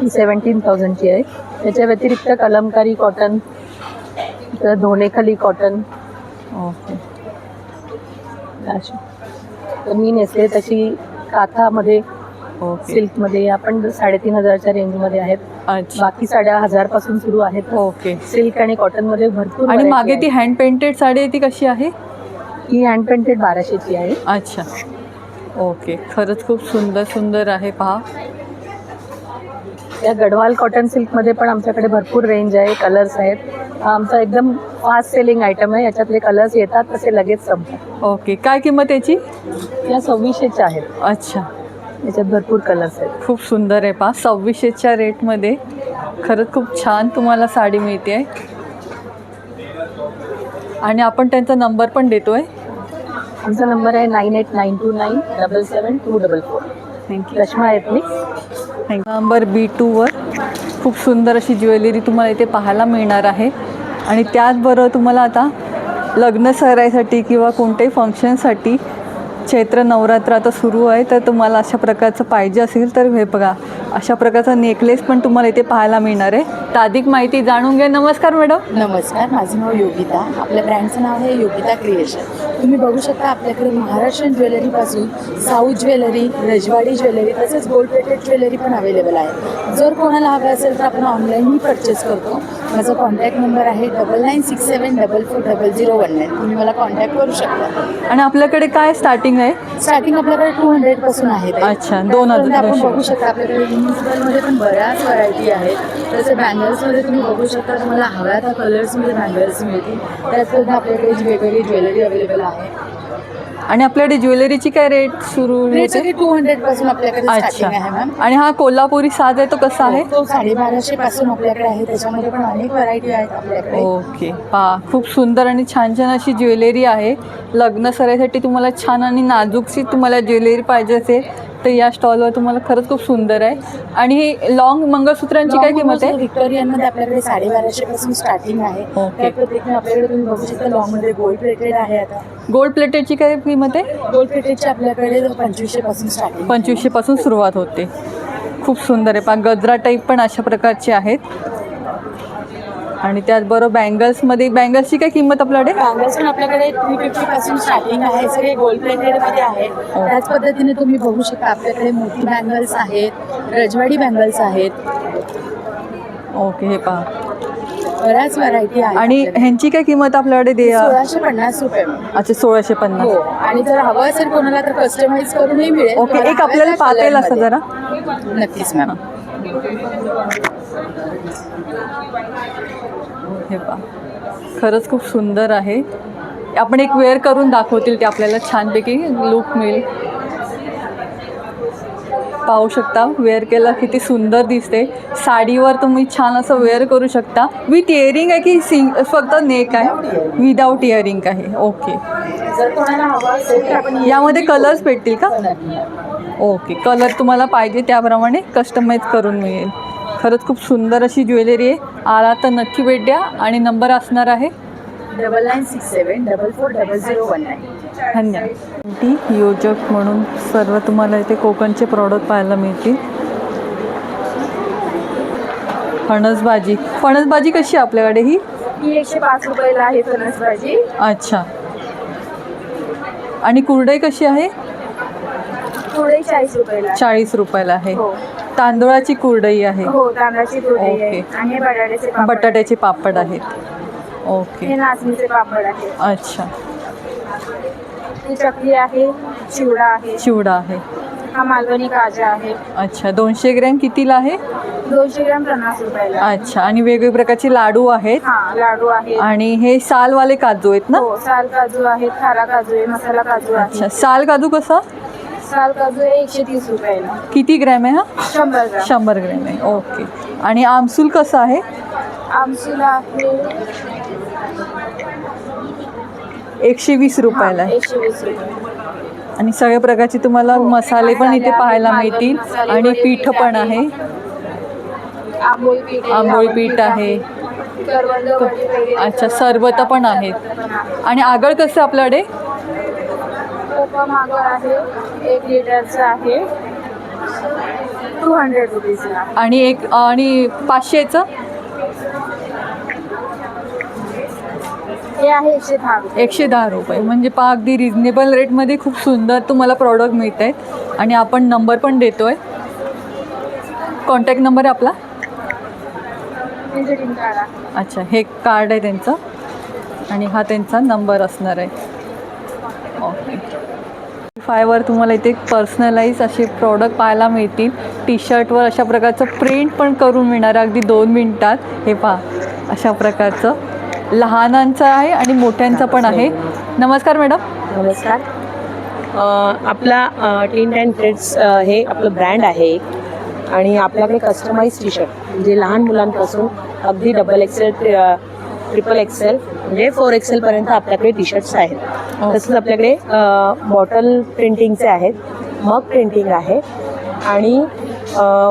ही 17000ची आहे. त्याच्या व्यतिरिक्त कलमकारी कॉटन, धोणेखाली कॉटन. ओके. तर मी नेसले तशी काथामध्ये, सिल्कमध्ये आपण 3500च्या रेंजमध्ये आहेत. बाकी साड्या 1000 पासून सुरू आहेत. ओके. सिल्क आणि कॉटनमध्ये भरपूर. आणि मागे ती हँड पेंटेड साडी आहे ती कशी आहे? ही हँड पेंटेड 1200ची आहे. अच्छा. ओके. खरंच खूप सुंदर सुंदर आहे पहा. या गडवाल कॉटन सिल्कमध्ये पण आमच्याकडे भरपूर रेंज आहे, कलर्स आहेत. हा आमचा एकदम फास्ट सेलिंग आयटम आहे. याच्यातले कलर्स येतात तसे लगेच संपतात. ओके. काय किंमत याची? या 2600च्या आहेत. अच्छा. याच्यात भरपूर कलर्स आहेत. खूप सुंदर आहे पहा. 2600च्या रेटमध्ये खरंच खूप छान तुम्हाला साडी मिळते आहे. आणि आपण त्यांचा नंबर पण देतो आहे. आमचा नंबर आहे 9892977244. थँक्यू. रश्मा एथनिक्स. नंबर B2वर खूप सुंदर अशी ज्वेलरी तुम्हाला इथे पाहायला मिळणार आहे. आणि त्याचबरोबर तुम्हाला आता लग्न सराईसाठी किंवा कोणत्याही फंक्शनसाठी चैत्र नवरात्र आता सुरू आहे, तर तुम्हाला अशा प्रकारचं पाहिजे असेल तर हे बघा, अशा प्रकारचा नेकलेस पण तुम्हाला इथे पाहायला मिळणार आहे. तर अधिक माहिती जाणून घ्या. नमस्कार मॅडम. नमस्कार, माझं नाव योगिता. आपल्या ब्रँडचं नाव आहे योगिता क्रिएशन. तुम्ही बघू शकता आपल्याकडे महाराष्ट्रीयन ज्वेलरीपासून साऊथ ज्वेलरी, रजवाडी ज्वेलरी तसेच गोल्ड प्लेटेड ज्वेलरी पण अवेलेबल आहे. जर कोणाला हवे असेल तर आपण ऑनलाईनही परचेस करतो. माझा कॉन्टॅक्ट नंबर आहे 9967440019. तुम्ही मला कॉन्टॅक्ट करू शकता. आणि आपल्याकडे काय स्टार्टिंग आहे? स्टार्टिंग आपल्याकडे 200 पासून आहे. अच्छा. 2000 आपण बघू शकता आपल्याकडे मध्ये पण बऱ्याच व्हरायटी आहेत. तसे बँगल्समध्ये तुम्ही बघू शकता, तुम्हाला हव्या त्या कलर्समध्ये बँगल्स मिळतील. त्याचबरोबर आपल्याकडे वेगवेगळी ज्वेलरी अवेलेबल आहे. आणि आपल्याकडे ज्वेलरीची काय रेट सुरू होते? 200 पासून आपल्याकडे स्टार्टिंग आहे मॅम. आणि हा कोल्हापुरी साज आहे तो कसा आहे? तो 1250 पासून आपल्याकडे आहे. त्याच्यामध्ये पण अनेक व्हरायटी आहेत आपल्याकडे. ओके. पहा, खूप सुंदर आणि छान छान अशी ज्वेलरी आहे. लग्न सराईसाठी तुम्हाला छान आणि नाजूकशी तुम्हाला ज्वेलरी पाहिजे असेल तर या स्टॉलवर तुम्हाला खरंच खूप सुंदर आहे. आणि ही लॉंग मंगळसूत्रांची काय किंमत आहे? व्हिक्टोरियनमध्ये आपल्याकडे 1250 पासून स्टार्टिंग आहे. त्या पद्धतीने आपल्याकडे तुम्ही बघू शकता लॉंगमध्ये गोल्ड प्लेटेड आहे. आता गोल्ड प्लेटेडची काय किंमत आहे? गोल्ड प्लेटेडची आपल्याकडे 2500 पासून स्टार्टिंग. 2500 पासून सुरुवात होते. खूप सुंदर आहे. पहा, गजरा टाईप पण अशा प्रकारचे आहेत. आणि त्याचबरोबर बँगल्समध्ये, बँगल्सची काय किंमत आपल्याकडे? बँगल्स पण आपल्याकडे 350 पासून स्टार्टिंग आहे. सगळे गोल्ड प्लेटेडमध्ये आहे. त्याच पद्धतीने तुम्ही बघू शकता आपल्याकडे मोती बँगल्स आहेत, रजवाडी बँगल्स आहेत. ओके. हे पहा, बऱ्याच व्हरायटी आहेत. आणि ह्यांची काय किंमत आपल्याकडे 1650 रुपये. अच्छा 1650. हो, आणि जर हवं असेल कोणाला तर कस्टमाइज करूनही मिळेल. ओके, तुम्हाला एक आपल्याला हव्या पातेल असं कलरमध्ये. जरा. नक्कीच मॅम. हे पहा, खरंच खूप सुंदर आहे. आपण एक वेअर करून दाखवतील ते आपल्याला छानपैकी लुक मिळेल. पाहू शकता वेअर केला किती सुंदर दिसते. साडीवर तुम्ही छान असं वेअर करू शकता. विथ इयरिंग आहे की फक्त नेक आहे? विदाऊट इयरिंग आहे. ओके. जर कोणाला हवं असेल तर आपण यामध्ये कलर्स भेटतील का? ओके, कलर तुम्हाला पाहिजे त्याप्रमाणे कस्टमाइज करून मिळेल. खरंच खूप सुंदर अशी ज्वेलरी आहे. आला तर नक्की भेट द्या. आणि नंबर असणार आहे 9967440019. धन्यवाद. ती योजक म्हणून सर्व तुम्हाला इथे कोकणचे प्रॉडक्ट पाहायला मिळतील. फणसभाजी. फणसभाजी कशी आहे आपल्याकडे? ही 105 रुपयाला आहे फणस भाजी. अच्छा. आणि कुरडई कशी आहे? कुरडई 40 रुपयाला. 40 रुपयाला आहे. हो. तांदूळाची कुरडई आहे. हो, तांदळाची कुरडई ओके. आहे आणि बटाट्याचे पापड. बटाट्याचे पापड आहेत. ओके. हे नाचणीचे पापड आहे. अच्छा. ही चकली आहे, चिवडा आहे. चिवडा आहे. हा मालवणी काजा आहे. अच्छा. 200 ग्रॅम कितीला आहे? 200 ग्रॅम 50 रुपयाला. अच्छा. आणि वेगवेगळ्या प्रकारचे लाडू आहेत. हा, लाडू आहे. आणि हे सालवाले काजू आहेत ना? हो, साल काजू आहेत, खारा काजू आहे, मसाला काजू आहे. अच्छा. साल काजू कसा? साल काजू आहे 130 रुपयाला. किती ग्रॅम आहे हा? 100 ग्रॅम. 100 ग्रॅम आहे. ओके. आणि आमसूल कसं आहे? आमसूल आहे 120 रुपयाला आहे. 120 रुपये. आणि सगळ्या प्रकारचे तुम्हाला मसाले पण इथे पाहायला मिळतील. आणि पीठ पण आहे. आंबोळी पीठ आहे. आंबोळी पीठ आहे. करवंद वडी वगैरे. अच्छा. सरबत पण आहेत. आणि आगळ कसं आपल्याकडे? कोकम आगळ आहे 1 लिटरचं आहे 200 रुपीजला. आणि 500चं? हे आहे 110 रुपये. 110 रुपये. म्हणजे पहा अगदी रिजनेबल रेटमध्ये खूप सुंदर तुम्हाला प्रॉडक्ट मिळत आहेत. आणि आपण नंबर पण देतो आहे. कॉन्टॅक्ट नंबर आहे आपला? विजिटिंग कार्ड आहे. अच्छा. हे कार्ड आहे त्यांचं. आणि हा त्यांचा नंबर असणार आहे. ओके. फायवर तुम्हाला इथे पर्सनलाइज असे प्रॉडक्ट पाहायला मिळतील. टी शर्टवर अशा प्रकारचं प्रिंट पण करून मिळणार आहे अगदी 2 मिनटात. हे पहा अशा प्रकारचं लहानांचं आहे आणि मोठ्यांचं पण आहे. नमस्कार मॅडम. नमस्कार. आपला टिंट अँड थ्रेड्स हे आपलं ब्रँड आहे एक. आणि आपल्याकडे कस्टमाइज टी शर्ट म्हणजे लहान मुलांपासून अगदी XXL, XXL म्हणजे 4XL पर्यंत आपल्याकडे टी शर्ट्स आहेत. तसंच आपल्याकडे बॉटल प्रिंटिंगचे आहेत, मग प्रिंटिंग आहे आणि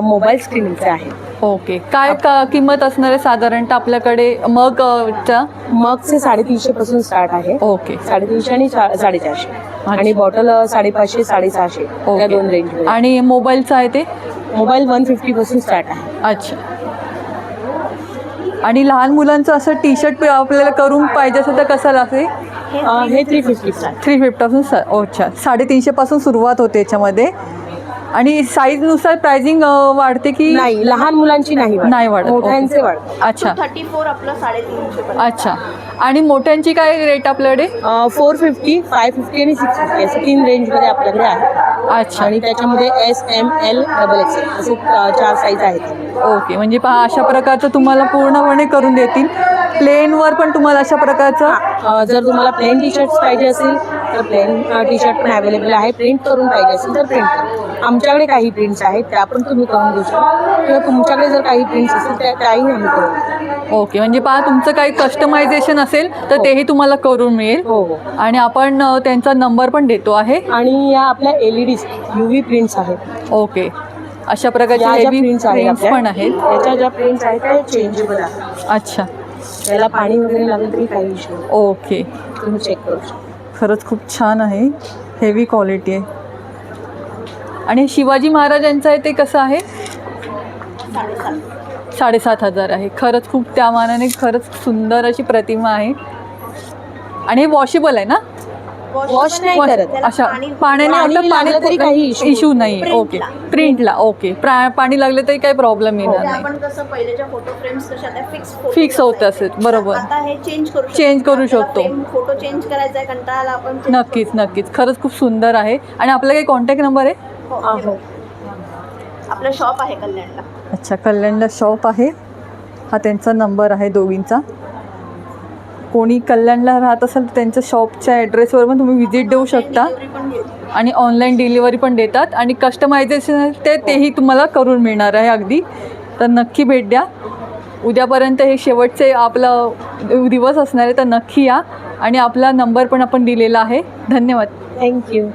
मोबाईल स्क्रीनिंगचे आहे. ओके. काय किंमत असणार आहे साधारणतः आपल्याकडे मगच्या? मगचे 350 पासून स्टार्ट आहे. ओके. 350 आणि 450. आणि बॉटल 550, 650 या 2 रेंज. आणि मोबाईलचं आहे ते? मोबाईल 150 पासून स्टार्ट आहे. अच्छा. आणि लहान मुलांचं असं टी शर्ट आपल्याला करून पाहिजे असेल तर कसं लागते? हे 350 स्टार्ट. 350 पासून. अच्छा. 350 पासून सुरुवात होते याच्यामध्ये. आणि साईजनुसार प्राइसिंग वाढते की नाही? लहान मुलांची नाही वाढत. मोठ्यांचे वाढत. अच्छा. 34 आपलं 350. अच्छा. आणि मोठ्यांची काय रेट आपल्याकडे? 450, 550 आणि 650 असे 3 रेंजमध्ये आपल्याकडे आहे. अच्छा. आणि त्याच्यामध्ये S, M, L, XXL असे 4 साईज आहेत. ओके. म्हणजे पहा अशा प्रकारचं तुम्हाला पूर्णपणे करून देतील. प्लेनवर पण तुम्हाला अशा प्रकारचं जर तुम्हाला प्लेन टी शर्ट्स पाहिजे असेल तर प्लेन टी शर्ट पण अवेलेबल आहे. प्रिंट करून पाहिजे असेल तर प्रिंट करून. आमच्याकडे काही प्रिंट्स आहेत त्या पण तुम्ही करून देऊ शकता. किंवा तुमच्याकडे जर काही प्रिंट्स असतील त्याही आम्ही करू. ओके. म्हणजे पहा तुमचं काही कस्टमायझेशन असेल तर तेही तुम्हाला करून मिळेल. हो. आणि आपण त्यांचा नंबर पण देतो आहे. आणि या आपल्या LEDs UV प्रिंट्स आहेत. ओके. अशा प्रकारचे हेवी प्रिंट्स पण आहेत. याच्या ज्या प्रिंट्स आहेत त्या चेंजेबल आहेत. अच्छा. त्याला पाणी वगैरे लागेल तरी काही इश्यू नाही. ओके. तुम्ही चेक करू शकता. खरंच खूप छान आहे. हेवी क्वालिटी आहे. आणि शिवाजी महाराजांचं आहे ते कसं आहे? 7,500 आहे. खरंच खूप त्या मानाने खरंच सुंदर अशी प्रतिमा आहे. आणि हे वॉशेबल आहे ना? वॉश नाही करत त्याला अशा पाणी- पाण्याने पाणी आपलं लागलं तरी काही इश्यू नाही. ओके, प्रिंटला ओके. पाणी लागले तरी काही प्रॉब्लेम येणार नाही. आपण कसं पहिलेच्या फोटो फ्रेम्स कशा त्या फिक्स होत असेल. बरोबर, आता हे चेंज करू शकतो. फोटो चेंज करायचा आहे कंटाळाला आपण नक्कीच नक्कीच. खरंच खूप सुंदर आहे. आणि आपला काही कॉन्टॅक्ट नंबर आहे? आपलं शॉप आहे कल्याणला. अच्छा, कल्याणला शॉप आहे. हा त्यांचा नंबर आहे दोघींचा. कोणी कल्याणला राहत असेल तर त्यांच्या शॉपच्या ॲड्रेसवर पण तुम्ही व्हिजिट देऊ शकता. आणि ऑनलाईन डिलिव्हरी पण देतात. आणि कस्टमायझेशन तेही तुम्हाला करून मिळणार आहे अगदी. तर नक्की भेट द्या. उद्यापर्यंत हे शेवटचे आपला दिवस असणार आहे, तर नक्की या. आणि आपला नंबर पण आपण दिलेला आहे. धन्यवाद. थँक्यू.